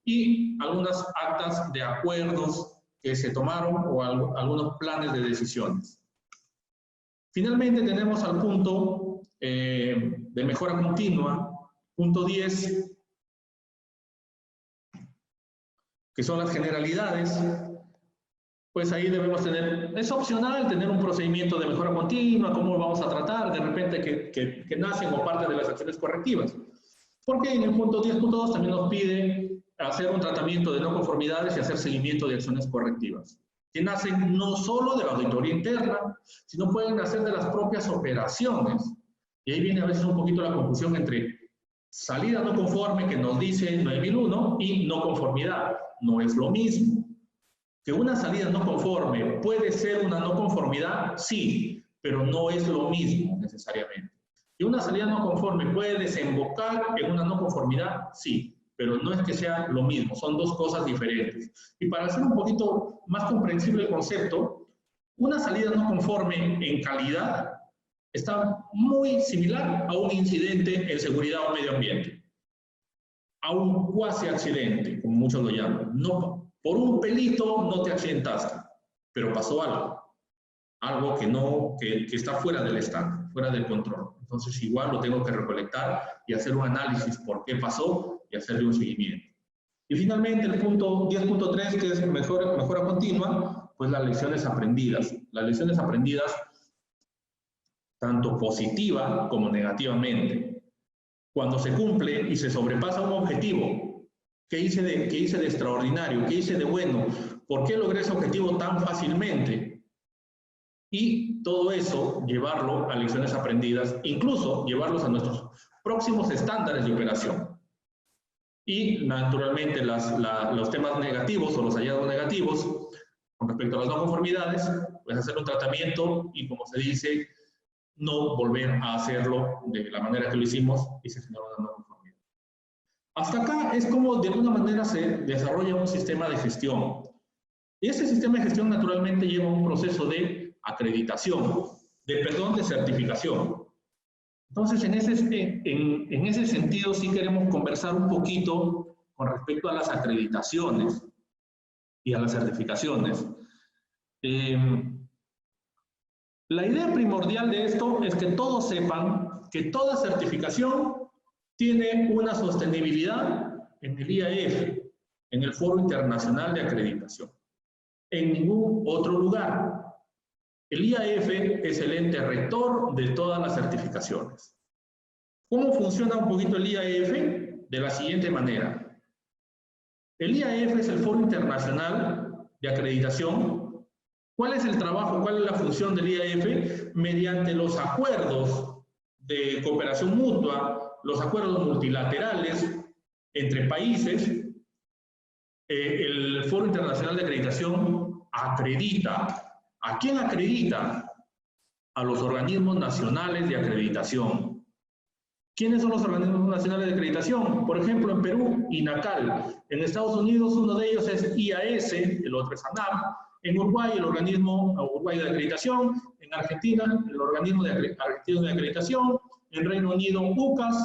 y algunas actas de acuerdos que se tomaron o algunos planes de decisiones. Finalmente tenemos al punto de mejora continua, punto 10, que son las generalidades. Pues ahí debemos tener, es opcional tener un procedimiento de mejora continua, cómo lo vamos a tratar, de repente que nacen como parte de las acciones correctivas. Porque en el punto 10.2 también nos pide hacer un tratamiento de no conformidades y hacer seguimiento de acciones correctivas, que nacen no solo de la auditoría interna, sino pueden nacer de las propias operaciones. Y ahí viene a veces un poquito la confusión entre salida no conforme, que nos dice 9001, y no conformidad. No es lo mismo. ¿Que una salida no conforme puede ser una no conformidad? Sí, pero no es lo mismo necesariamente. ¿Que una salida no conforme puede desembocar en una no conformidad? Sí, pero no es que sea lo mismo, son dos cosas diferentes. Y para hacer un poquito más comprensible el concepto, una salida no conforme en calidad está muy similar a un incidente en seguridad o medio ambiente, a un cuasi accidente, como muchos lo llaman. No, por un pelito no te accidentaste, pero pasó algo que está fuera del estándar, fuera del control. Entonces igual lo tengo que recolectar y hacer un análisis por qué pasó y hacerle un seguimiento. Y finalmente el punto 10.3, que es mejora continua, pues las lecciones aprendidas. Las lecciones aprendidas tanto positiva como negativamente. Cuando se cumple y se sobrepasa un objetivo, ¿qué hice de extraordinario? ¿Qué hice de bueno? ¿Por qué logré ese objetivo tan fácilmente? Y todo eso, llevarlo a lecciones aprendidas, incluso llevarlos a nuestros próximos estándares de operación. Y, naturalmente, los temas negativos o los hallazgos negativos, con respecto a las no conformidades, pues hacer un tratamiento y, como se dice, no volver a hacerlo de la manera que lo hicimos y se generó una no conformidad. Hasta acá es como de alguna manera se desarrolla un sistema de gestión. Y ese sistema de gestión naturalmente lleva un proceso de acreditación, de certificación. Entonces, en ese sentido sí queremos conversar un poquito con respecto a las acreditaciones y a las certificaciones. La idea primordial de esto es que todos sepan que toda certificación tiene una sostenibilidad en el IAF, en el Foro Internacional de Acreditación. En ningún otro lugar. El IAF es el ente rector de todas las certificaciones. ¿Cómo funciona un poquito el IAF? De la siguiente manera. El IAF es el Foro Internacional de Acreditación. ¿Cuál es el trabajo, cuál es la función del IAF? Mediante los acuerdos de cooperación mutua, los acuerdos multilaterales entre países, el Foro Internacional de Acreditación acredita. ¿A quién acredita? A los organismos nacionales de acreditación. ¿Quiénes son los organismos nacionales de acreditación? Por ejemplo, en Perú, INACAL. En Estados Unidos, uno de ellos es IAS, el otro es ANAP. En Uruguay, el organismo uruguayo de acreditación. En Argentina, el organismo argentino de acreditación. En Reino Unido, UCAS.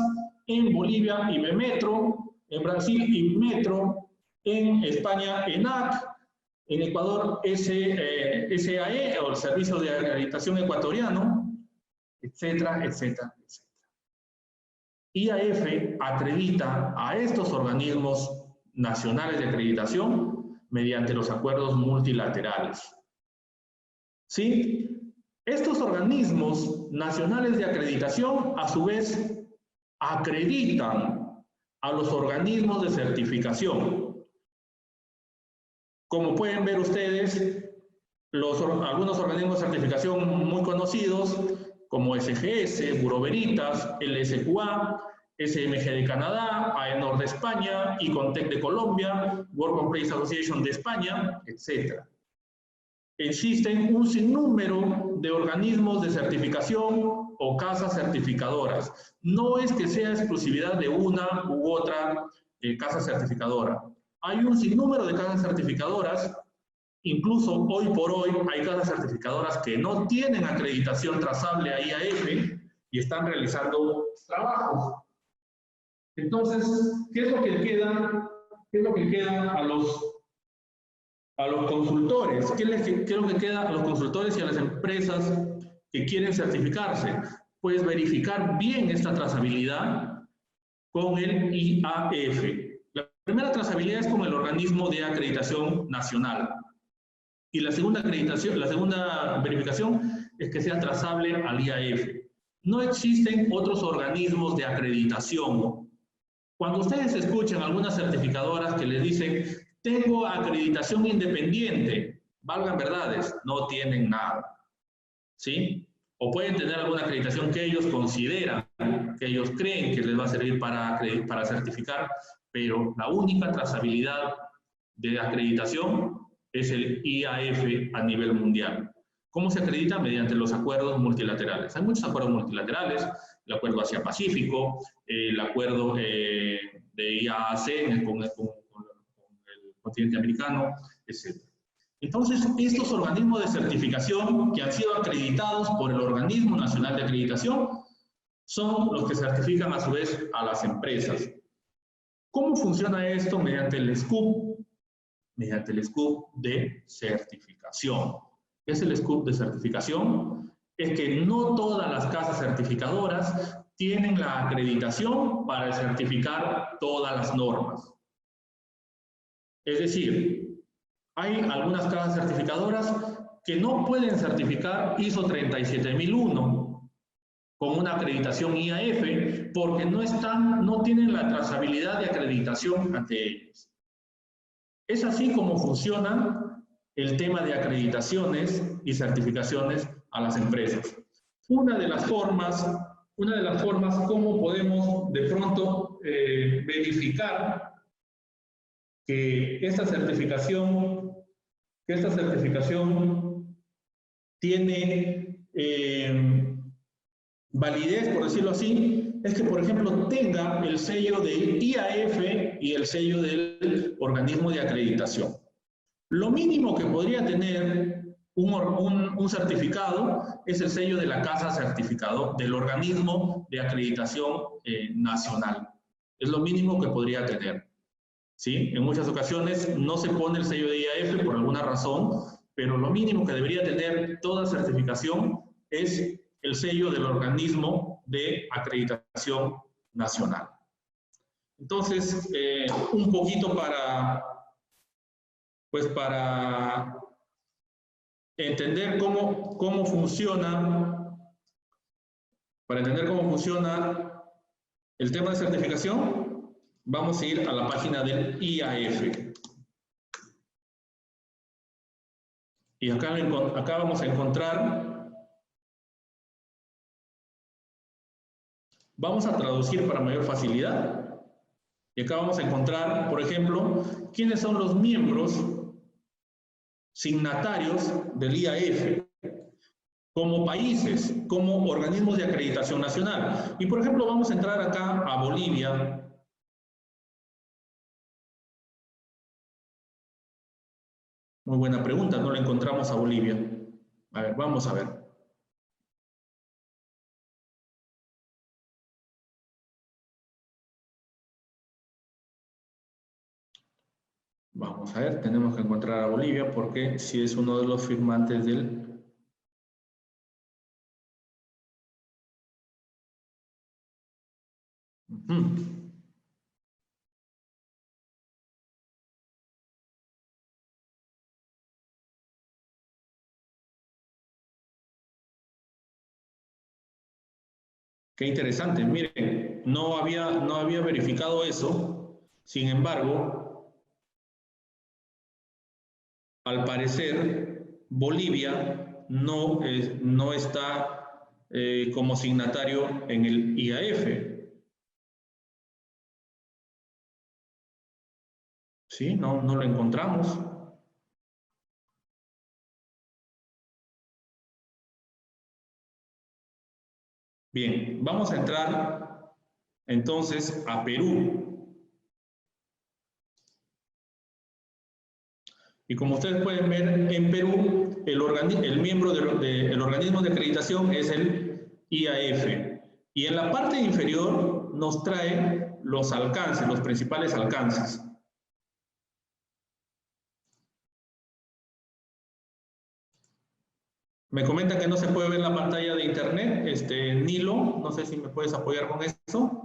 En Bolivia, IBEMETRO. En Brasil, IBMETRO. En España, ENAC. En Ecuador, SAE, o el Servicio de Acreditación Ecuatoriano, etcétera, etcétera, etcétera. IAF acredita a estos organismos nacionales de acreditación mediante los acuerdos multilaterales. ¿Sí? Estos organismos nacionales de acreditación, a su vez, acreditan a los organismos de certificación. Como pueden ver ustedes, algunos organismos de certificación muy conocidos, como SGS, Bureau Veritas, LSQA, SMG de Canadá, AENOR de España, Icontec de Colombia, Work-Place Association de España, etc. Existen un sinnúmero de organismos de certificación o casas certificadoras. No es que sea exclusividad de una u otra casa certificadora. Hay un sinnúmero de casas certificadoras. Incluso hoy por hoy hay casas certificadoras que no tienen acreditación trazable a IAF y están realizando trabajos. Entonces, ¿qué es lo que queda? ¿Qué es lo que queda a los consultores? ¿Qué es lo que queda a los consultores y a las empresas que quieren certificarse? Pues verificar bien esta trazabilidad con el IAF. La primera trazabilidad es con el organismo de acreditación nacional. Y la segunda verificación es que sea trazable al IAF. No existen otros organismos de acreditación. Cuando ustedes escuchan algunas certificadoras que les dicen, tengo acreditación independiente, valgan verdades, no tienen nada. ¿Sí? O pueden tener alguna acreditación que ellos consideran, que ellos creen que les va a servir para certificar, pero la única trazabilidad de acreditación es el IAF a nivel mundial. ¿Cómo se acredita? Mediante los acuerdos multilaterales. Hay muchos acuerdos multilaterales, el acuerdo Asia-Pacífico, el acuerdo de IAAC con el continente americano, etc. Entonces, estos organismos de certificación que han sido acreditados por el Organismo Nacional de Acreditación son los que certifican a su vez a las empresas. ¿Cómo funciona esto? Mediante el SCOOP. Mediante el SCOOP de certificación. ¿Qué es el SCOOP de certificación? Es que no todas las casas certificadoras tienen la acreditación para certificar todas las normas. Es decir, hay algunas casas certificadoras que no pueden certificar ISO 37001 con una acreditación IAF porque no tienen la trazabilidad de acreditación ante ellos. Es así como funciona el tema de acreditaciones y certificaciones a las empresas. Una de las formas como podemos de pronto verificar que esta certificación tiene validez, por decirlo así, es que, por ejemplo, tenga el sello de IAF y el sello del organismo de acreditación. Lo mínimo que podría tener un certificado es el sello de la casa certificado del organismo de acreditación nacional. Es lo mínimo que podría tener. ¿Sí? En muchas ocasiones no se pone el sello de IAF por alguna razón, pero lo mínimo que debería tener toda certificación es el sello del organismo de acreditación nacional. Entonces, un poquito para entender cómo funciona, el tema de certificación, vamos a ir a la página del IAF. Y acá vamos a encontrar, vamos a traducir para mayor facilidad. Y acá vamos a encontrar, por ejemplo, quiénes son los miembros signatarios del IAF como países, como organismos de acreditación nacional. Y por ejemplo, vamos a entrar acá a Bolivia. Muy buena pregunta, no la encontramos a Bolivia. A ver, vamos a ver. Vamos a ver, tenemos que encontrar a Bolivia porque si es uno de los firmantes del... Qué interesante, miren, no había verificado eso, sin embargo, al parecer, Bolivia no está como signatario en el IAF. ¿Sí? No lo encontramos. Bien, vamos a entrar entonces a Perú. Y como ustedes pueden ver, en Perú el miembro del organismo de acreditación es el IAF. Y en la parte inferior nos trae los alcances, los principales alcances. Me comentan que no se puede ver la pantalla de internet. Nilo, no sé si me puedes apoyar con eso.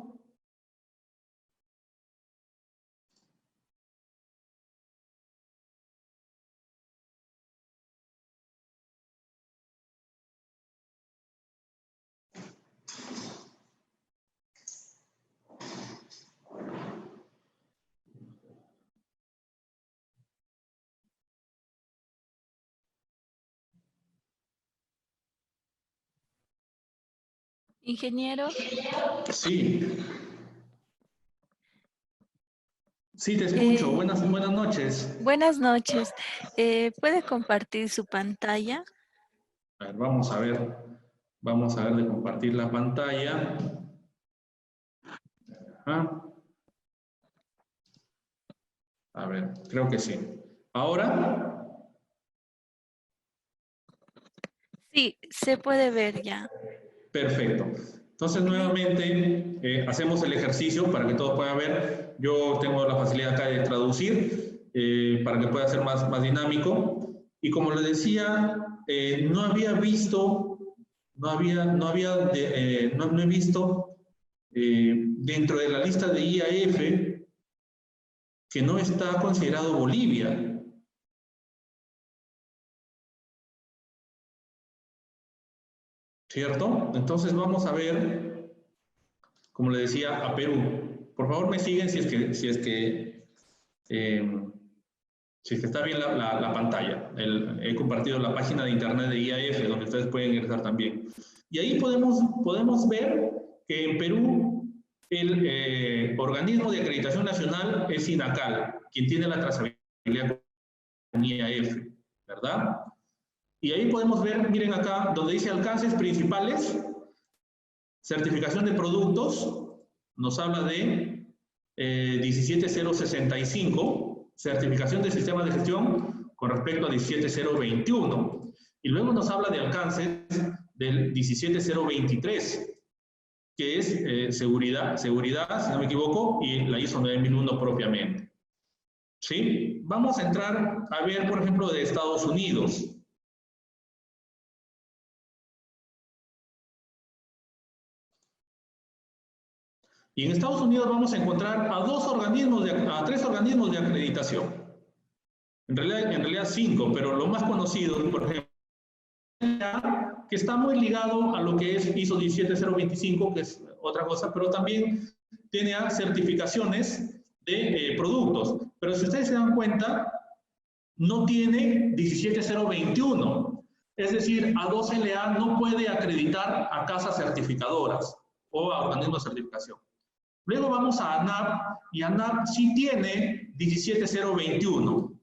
Ingeniero. Sí. Sí, te escucho. Buenas noches. Buenas noches. ¿Puede compartir su pantalla? A ver, vamos a ver. Vamos a ver de compartir la pantalla. Ajá. A ver, creo que sí. ¿Ahora? Sí, se puede ver ya. Perfecto. Entonces, nuevamente, hacemos el ejercicio para que todos puedan ver. Yo tengo la facilidad acá de traducir para que pueda ser más dinámico. Y como les decía, no había visto, no he visto dentro de la lista de IAF que no está considerado Bolivia. ¿Cierto? Entonces vamos a ver, como le decía, a Perú. Por favor, me siguen si es que está bien la pantalla. He compartido la página de internet de IAF, donde ustedes pueden ingresar también. Y ahí podemos ver que en Perú el organismo de acreditación nacional es INACAL, quien tiene la trazabilidad con IAF, ¿verdad? Y ahí podemos ver, miren acá, donde dice alcances principales, certificación de productos, nos habla de 17065, certificación de sistemas de gestión con respecto a 17021. Y luego nos habla de alcances del 17023, que es seguridad, si no me equivoco, y la ISO 9001 propiamente. ¿Sí? Vamos a entrar a ver, por ejemplo, de Estados Unidos. Y en Estados Unidos vamos a encontrar a tres organismos de acreditación. En realidad 5, pero lo más conocido, por ejemplo, que está muy ligado a lo que es ISO 17025, que es otra cosa, pero también tiene certificaciones de productos. Pero si ustedes se dan cuenta, no tiene 17021. Es decir, A2LA no puede acreditar a casas certificadoras o a organismos de certificación. Luego vamos a ANAP, y ANAP sí tiene 17021.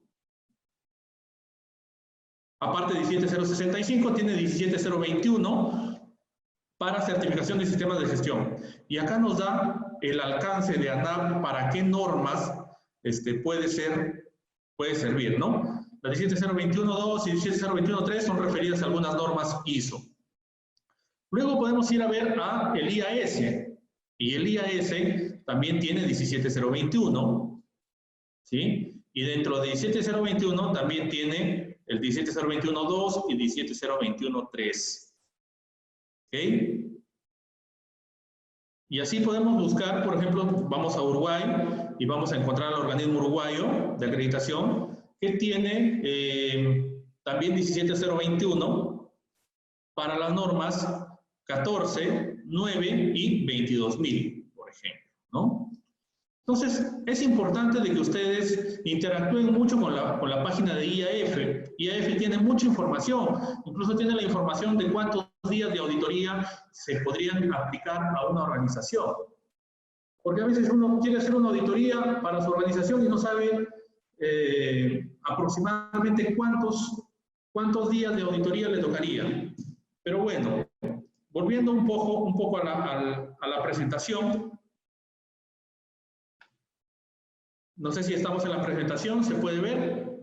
Aparte de 17065, tiene 17021 para certificación de sistemas de gestión. Y acá nos da el alcance de ANAP para qué normas puede servir, ¿no? La 17021.2 y 17021.3 son referidas a algunas normas ISO. Luego podemos ir a ver el IAS. Y el IAS también tiene 17021, ¿sí? Y dentro de 17021 también tiene el 17021.2 y 17021.3. ¿Ok? Y así podemos buscar, por ejemplo, vamos a Uruguay y vamos a encontrar al organismo uruguayo de acreditación que tiene también 17021 para las normas 14, 9 y 22.000, por ejemplo, ¿no? Entonces, es importante de que ustedes interactúen mucho con la página de IAF. IAF tiene mucha información, incluso tiene la información de cuántos días de auditoría se podrían aplicar a una organización. Porque a veces uno quiere hacer una auditoría para su organización y no sabe aproximadamente cuántos días de auditoría le tocaría. Pero bueno, volviendo un poco a la presentación. No sé si estamos en la presentación, ¿se puede ver?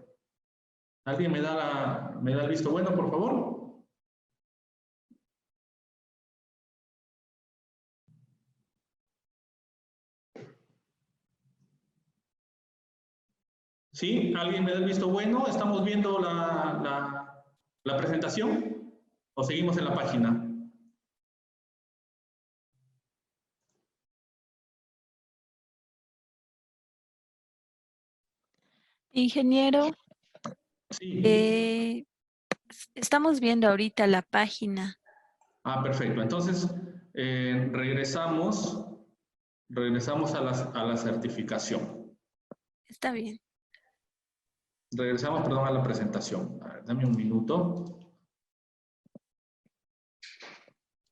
¿Alguien me da el visto bueno, por favor? ¿Sí? ¿Alguien me da el visto bueno? ¿Estamos viendo la presentación? ¿O seguimos en la página? Ingeniero, Sí. estamos viendo ahorita la página. Ah, perfecto. Entonces, regresamos a la certificación. Está bien. Regresamos, perdón, a la presentación. A ver, dame un minuto.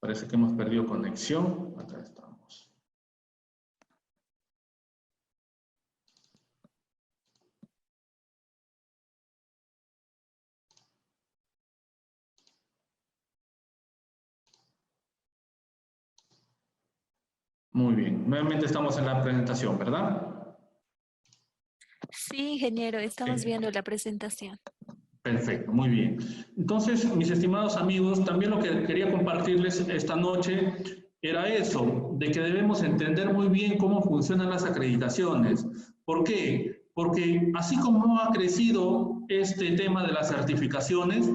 Parece que hemos perdido conexión. Acá estamos. Muy bien. Nuevamente estamos en la presentación, ¿verdad? Sí, ingeniero, estamos Sí. viendo la presentación. Perfecto, muy bien. Entonces, mis estimados amigos, también lo que quería compartirles esta noche era eso, de que debemos entender muy bien cómo funcionan las acreditaciones. ¿Por qué? Porque así como ha crecido este tema de las certificaciones,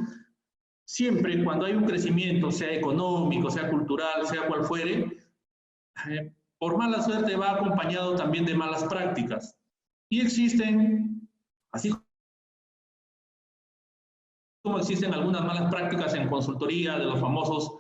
siempre cuando hay un crecimiento, sea económico, sea cultural, sea cual fuere, por mala suerte va acompañado también de malas prácticas. Y existen, así como existen algunas malas prácticas en consultoría, de los famosos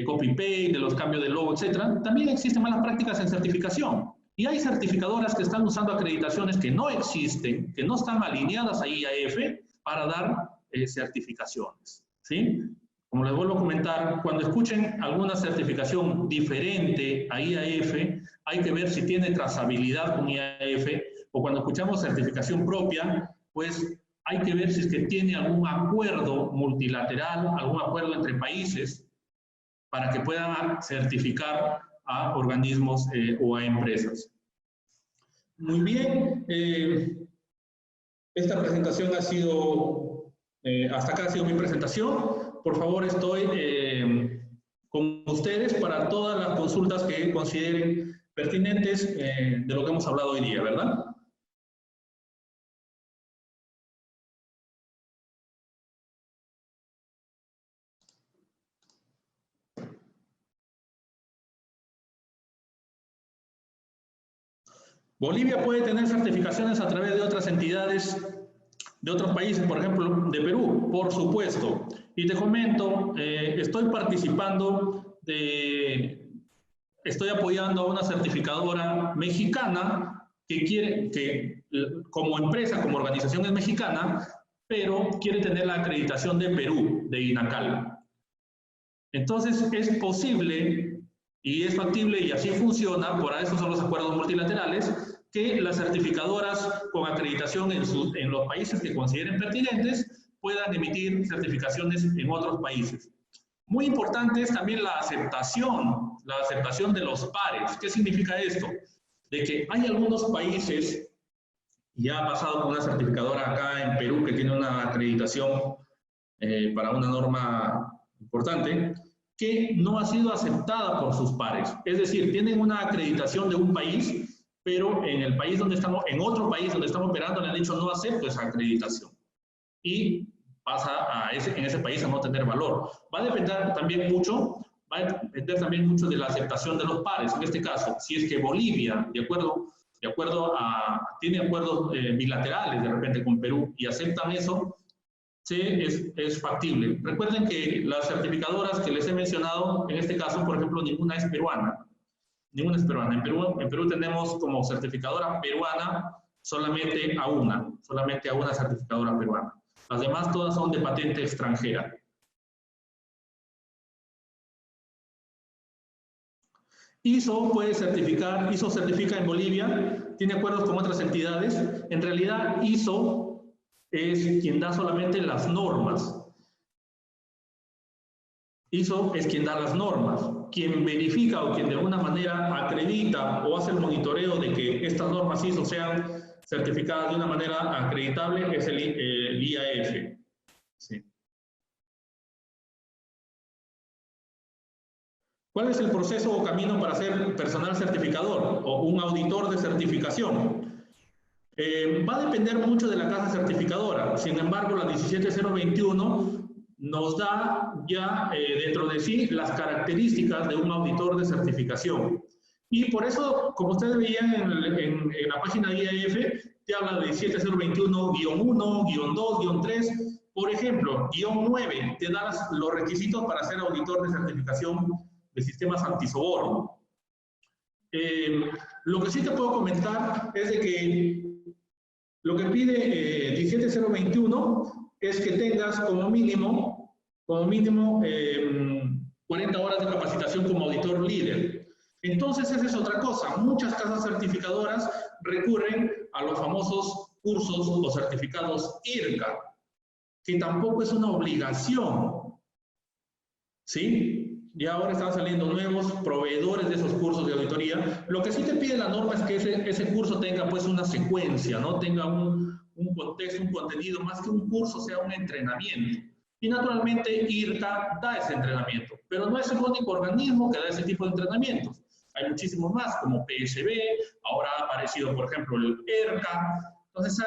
copy-paste, de los cambios de logo, etcétera, también existen malas prácticas en certificación. Y hay certificadoras que están usando acreditaciones que no existen, que no están alineadas a IAF para dar certificaciones, ¿sí? Como les vuelvo a comentar, cuando escuchen alguna certificación diferente a IAF, hay que ver si tiene trazabilidad con IAF, o cuando escuchamos certificación propia, pues hay que ver si es que tiene algún acuerdo multilateral, algún acuerdo entre países para que puedan certificar a organismos o a empresas. Muy bien, esta presentación ha sido, hasta acá ha sido mi presentación. Por favor, estoy con ustedes para todas las consultas que consideren pertinentes de lo que hemos hablado hoy día, ¿verdad? Bolivia puede tener certificaciones a través de otras entidades de otros países, por ejemplo, de Perú, por supuesto. Y te comento, estoy estoy apoyando a una certificadora mexicana que quiere, que como empresa, como organización es mexicana, pero quiere tener la acreditación de Perú, de INACAL. Entonces, es posible y es factible y así funciona, por eso son los acuerdos multilaterales, que las certificadoras con acreditación en los países que consideren pertinentes puedan emitir certificaciones en otros países. Muy importante es también la aceptación de los pares. ¿Qué significa esto? De que hay algunos países, ya ha pasado con una certificadora acá en Perú que tiene una acreditación para una norma importante, que no ha sido aceptada por sus pares. Es decir, tienen una acreditación de un país, pero en el país donde estamos, en otro país donde estamos operando, le han dicho no acepto esa acreditación. Y pasa en ese país a no tener valor. Va a depender también mucho, de la aceptación de los pares. En este caso, si es que Bolivia, tiene acuerdos bilaterales de repente con Perú y aceptan eso, sí, es factible. Recuerden que las certificadoras que les he mencionado, en este caso, por ejemplo, ninguna es peruana. Ninguna es peruana. En Perú tenemos como certificadora peruana solamente a una certificadora peruana. Las demás todas son de patente extranjera. ISO certifica en Bolivia, tiene acuerdos con otras entidades En realidad, ISO es quien da solamente las normas. ISO es quien da las normas. Quien verifica o quien de alguna manera acredita o hace el monitoreo de que estas normas ISO sean certificadas de una manera acreditable es el IAF. Sí. ¿Cuál es el proceso o camino para ser personal certificador o un auditor de certificación? Va a depender mucho de la casa certificadora. Sin embargo, la 17021 nos da ya dentro de sí las características de un auditor de certificación. Y por eso, como ustedes veían en la página de IAF, te habla de 17021-1, 2, 3. Por ejemplo, -9 te da los requisitos para ser auditor de certificación de sistemas antisoborno. Lo que sí te puedo comentar es de que lo que pide 17021 es que tengas como mínimo 40 horas de capacitación como auditor líder. Entonces, esa es otra cosa. Muchas casas certificadoras recurren a los famosos cursos o certificados IRCA, que tampoco es una obligación, ¿sí? Y ahora están saliendo nuevos proveedores de esos cursos de auditoría. Lo que sí te pide la norma es que ese curso tenga pues una secuencia, ¿no? Tenga un contexto, un contenido, más que un curso, sea un entrenamiento. Y naturalmente IRCA da ese entrenamiento, pero no es el único organismo que da ese tipo de entrenamientos. Hay muchísimos más, como PSB, ahora ha aparecido, por ejemplo, el ERCA. Entonces,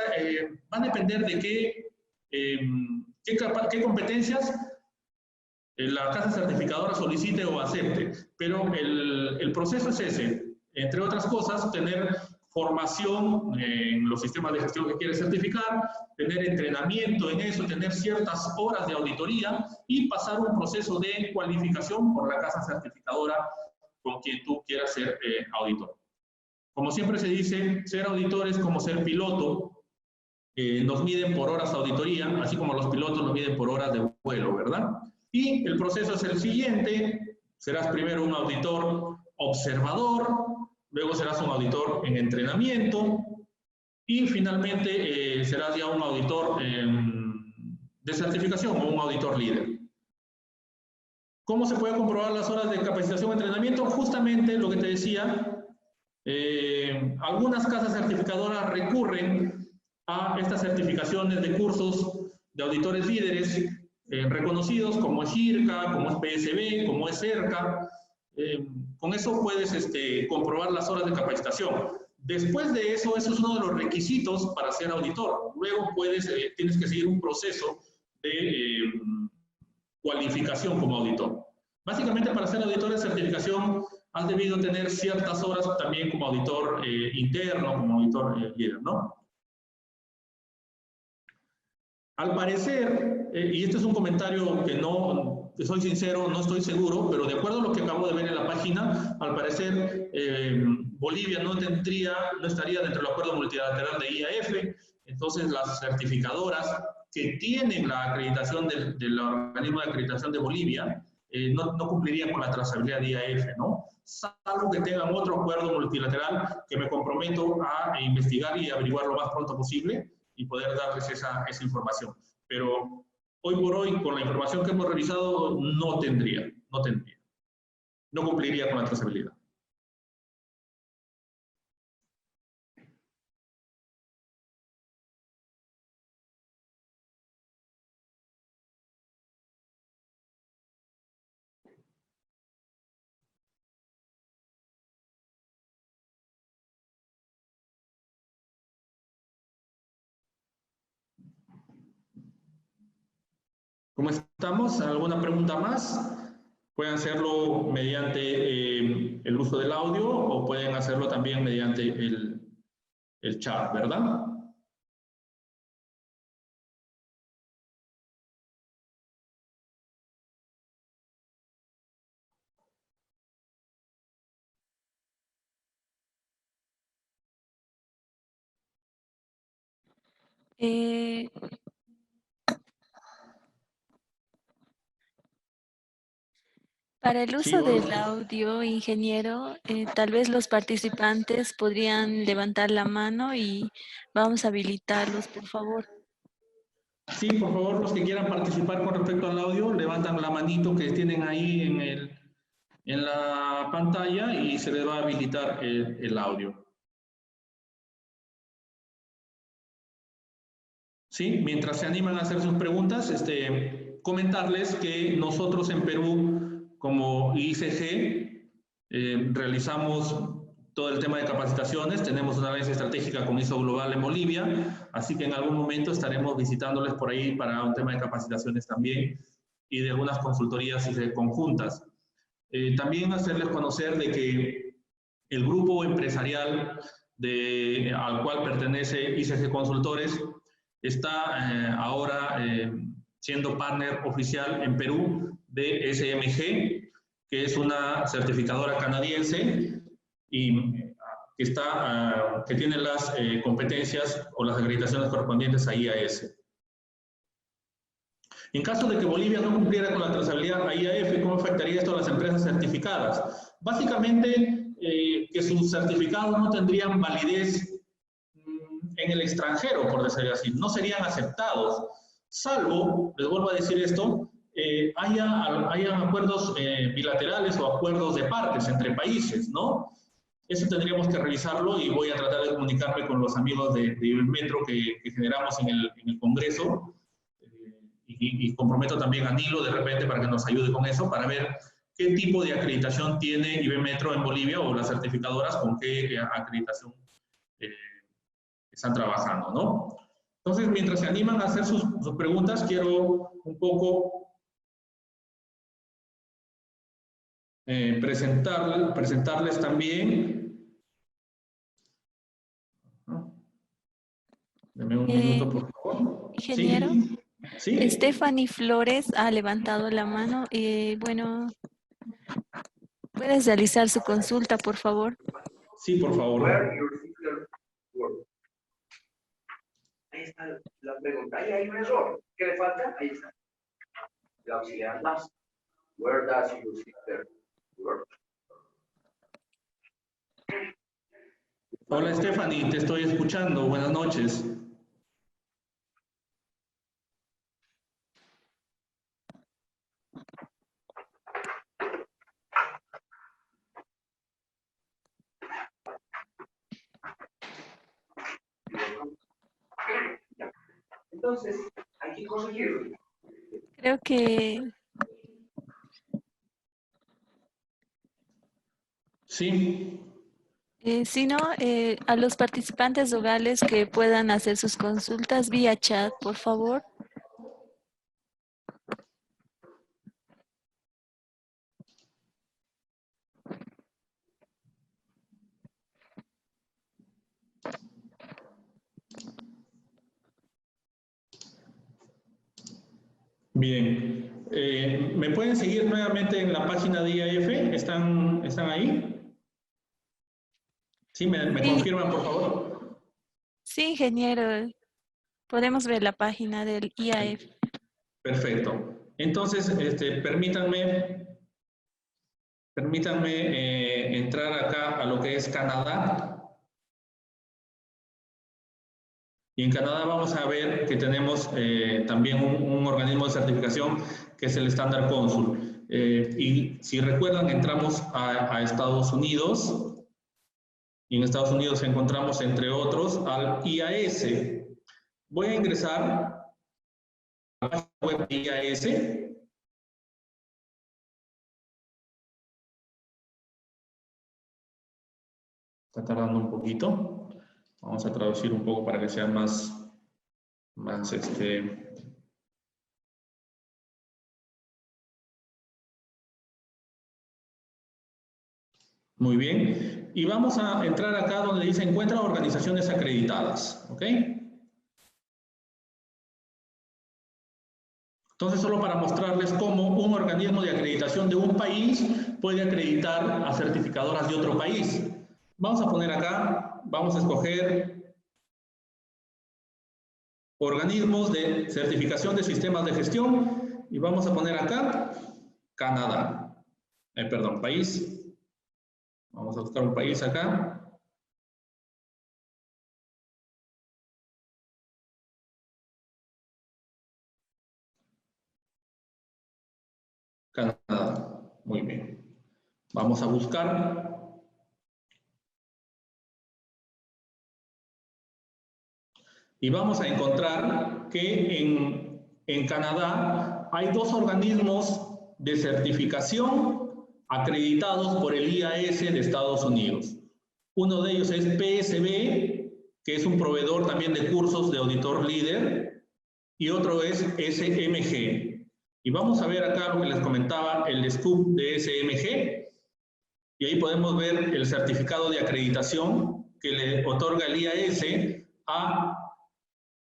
va a depender de qué competencias la casa certificadora solicite o acepte, pero el proceso es ese, entre otras cosas, tener formación en los sistemas de gestión que quiere certificar, tener entrenamiento en eso, tener ciertas horas de auditoría y pasar un proceso de cualificación por la casa certificadora con quien tú quieras ser auditor. Como siempre se dice, ser auditor es como ser piloto, nos miden por horas de auditoría, así como los pilotos nos miden por horas de vuelo, ¿verdad? Y el proceso es el siguiente: serás primero un auditor observador, luego serás un auditor en entrenamiento y finalmente serás ya un auditor de certificación o un auditor líder. ¿Cómo se puede comprobar las horas de capacitación o entrenamiento? Justamente lo que te decía, algunas casas certificadoras recurren a estas certificaciones de cursos de auditores líderes reconocidos, como es IRCA, como es PSB, como es ERCA. Con eso puedes comprobar las horas de capacitación. Después de eso, eso es uno de los requisitos para ser auditor. Luego tienes que seguir un proceso de cualificación como auditor. Básicamente, para ser auditor de certificación, has debido tener ciertas horas también como auditor interno, como auditor líder, ¿no? Al parecer, y este es un comentario que no, soy sincero, no estoy seguro, pero de acuerdo a lo que acabo de ver en la página, al parecer Bolivia no estaría dentro del acuerdo multilateral de IAF, entonces las certificadoras que tienen la acreditación del organismo de acreditación de Bolivia no cumplirían con la trazabilidad de IAF, ¿no? Salvo que tengan otro acuerdo multilateral que me comprometo a investigar y averiguar lo más pronto posible y poder darles esa información. Pero hoy por hoy, con la información que hemos revisado, no cumpliría con la trazabilidad. ¿Cómo estamos? ¿Alguna pregunta más? Pueden hacerlo mediante el uso del audio o pueden hacerlo también mediante el chat, ¿verdad? Para el Sí, uso hola. del audio, ingeniero, tal vez los participantes podrían levantar la mano y vamos a habilitarlos, por favor. Sí, por favor, los que quieran participar con respecto al audio, levantan la manito que tienen ahí en la pantalla y se les va a habilitar el audio. ¿Sí? Mientras se animan a hacer sus preguntas, comentarles que nosotros en Perú, como ICG, realizamos todo el tema de capacitaciones, tenemos una alianza estratégica con ISO Global en Bolivia, así que en algún momento estaremos visitándoles por ahí para un tema de capacitaciones también y de algunas consultorías conjuntas. También hacerles conocer de que el grupo empresarial al cual pertenece ICG Consultores está ahora siendo partner oficial en Perú de SMG, que es una certificadora canadiense y que tiene las competencias o las acreditaciones correspondientes a IAS. En caso de que Bolivia no cumpliera con la trazabilidad a IAF, ¿cómo afectaría esto a las empresas certificadas? Básicamente, que sus certificados no tendrían validez en el extranjero, por decirlo así, no serían aceptados, salvo, les vuelvo a decir esto, hayan acuerdos bilaterales o acuerdos de partes entre países, ¿no? Eso tendríamos que revisarlo y voy a tratar de comunicarme con los amigos de Metro que generamos en el Congreso y comprometo también a Nilo de repente para que nos ayude con eso, para ver qué tipo de acreditación tiene IBEMetro en Bolivia o las certificadoras con qué acreditación están trabajando, ¿no? Entonces, mientras se animan a hacer sus preguntas, quiero un poco presentarles también. Deme un minuto, por favor. Ingeniero, Sí, sí, Stephanie Flores ha levantado la mano. Bueno, ¿puedes realizar su consulta, por favor? sí, por favor. Ahí está la pregunta. Ahí hay un error. ¿Qué le falta? Ahí está. La auxiliar does. Where does your sister work? Hola, Stephanie, te estoy escuchando. Buenas noches. Entonces, hay que corregirlo. Creo que Sí, si no, a los participantes locales que puedan hacer sus consultas vía chat, por favor. bien. ¿Me pueden seguir nuevamente en la página de IAF? ¿Están ahí? Sí, me Sí, confirman, por favor. sí, ingeniero. Podemos ver la página del IAF. Perfecto. Entonces, permítanme entrar acá a lo que es Canadá. Y en Canadá vamos a ver que tenemos también un organismo de certificación que es el Standard Consul. Y si recuerdan, entramos a Estados Unidos y en Estados Unidos encontramos, entre otros, al IAS. Voy a ingresar a la página web de IAS. Está tardando un poquito. Vamos a traducir un poco para que sea más Muy bien. Y vamos a entrar acá donde dice encuentra organizaciones acreditadas. ¿Ok? Entonces, solo para mostrarles cómo un organismo de acreditación de un país puede acreditar a certificadoras de otro país. Vamos a poner acá, vamos a escoger organismos de certificación de sistemas de gestión y vamos a poner acá Canadá. Perdón, país. Vamos a buscar un país acá. Canadá. Muy bien. Vamos a buscar. Y vamos a encontrar que en Canadá hay dos organismos de certificación acreditados por el IAS de Estados Unidos. Uno de ellos es PSB, que es un proveedor también de cursos de auditor líder, y otro es SMG. Y vamos a ver acá lo que les comentaba, el scoop de SMG, y ahí podemos ver el certificado de acreditación que le otorga el IAS a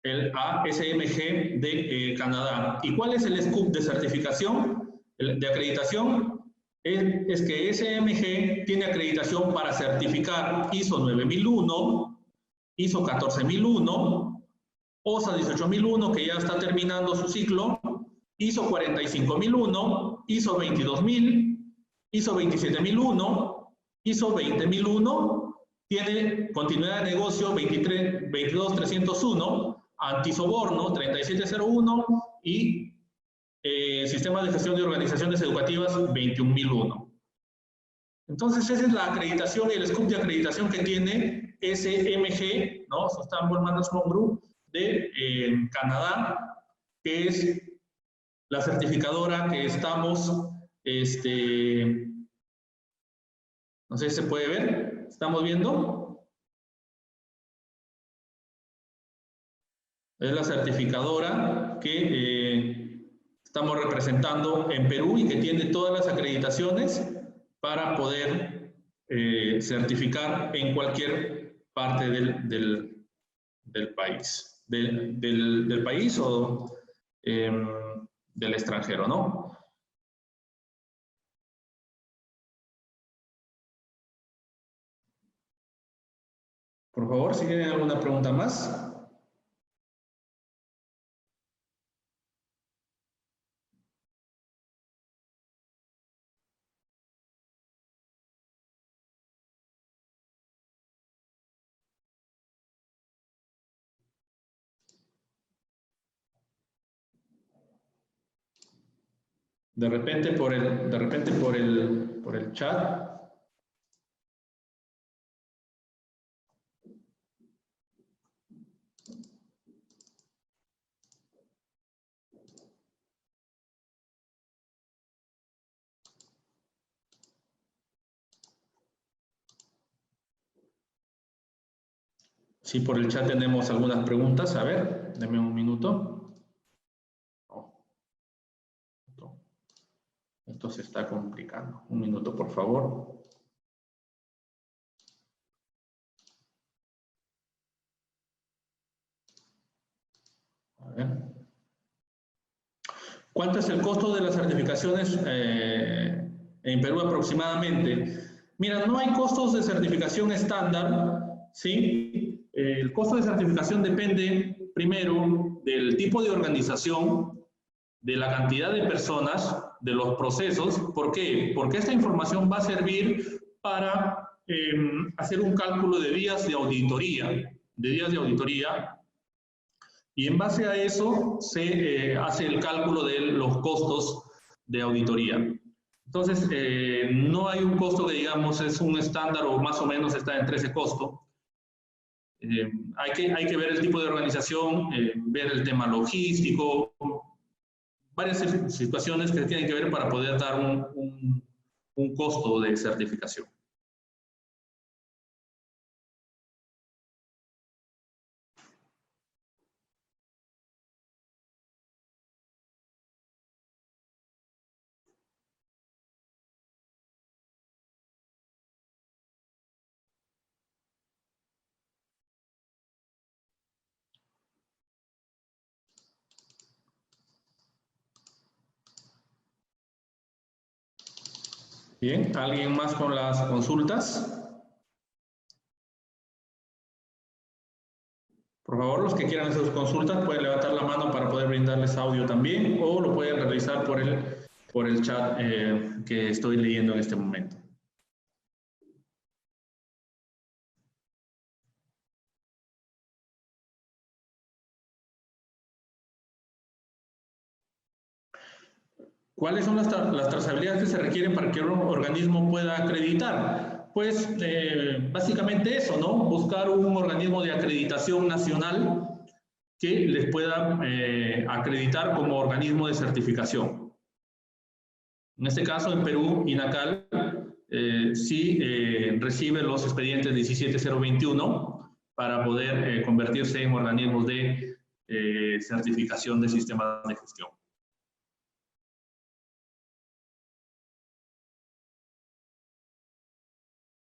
el SMG de Canadá. ¿Y cuál es el scoop de certificación, de acreditación? Es que SMG tiene acreditación para certificar ISO 9001, ISO 14001, OSA 18001, que ya está terminando su ciclo, ISO 45001, ISO 22000, ISO 27001, ISO 20001, tiene continuidad de negocio 22301, antisoborno 3701 y sistema de gestión de organizaciones educativas 21001. Entonces esa es la acreditación y el scoop de acreditación que tiene SMG, ¿no? Sustainable Management Group de Canadá, que es la certificadora que estamos, no sé si se puede ver, ¿estamos viendo? Es la certificadora que estamos representando en Perú y que tiene todas las acreditaciones para poder certificar en cualquier parte del país, del país o del extranjero, ¿no? Por favor, si tienen alguna pregunta más. De repente por el chat. Sí, por el chat tenemos algunas preguntas. A ver, denme un minuto. Esto se está complicando. Un minuto, por favor. A ver. ¿Cuánto es el costo de las certificaciones en Perú aproximadamente? Mira, no hay costos de certificación estándar, ¿sí? El costo de certificación depende, primero, del tipo de organización, de la cantidad de personas, de los procesos. ¿Por qué? Porque esta información va a servir para hacer un cálculo de días de auditoría, y en base a eso se hace el cálculo de los costos de auditoría. Entonces, no hay un costo que digamos es un estándar o más o menos está entre ese costo. Hay que ver el tipo de organización, ver el tema logístico, varias situaciones que tienen que ver para poder dar un costo de certificación. Bien, ¿alguien más con las consultas? Por favor, los que quieran hacer sus consultas pueden levantar la mano para poder brindarles audio también o lo pueden realizar por el por el chat que estoy leyendo en este momento. ¿Cuáles son las trazabilidades que se requieren para que un organismo pueda acreditar? Pues básicamente eso, ¿no? Buscar un organismo de acreditación nacional que les pueda acreditar como organismo de certificación. En este caso, en Perú, INACAL sí recibe los expedientes 17021 para poder convertirse en organismos de certificación de sistemas de gestión.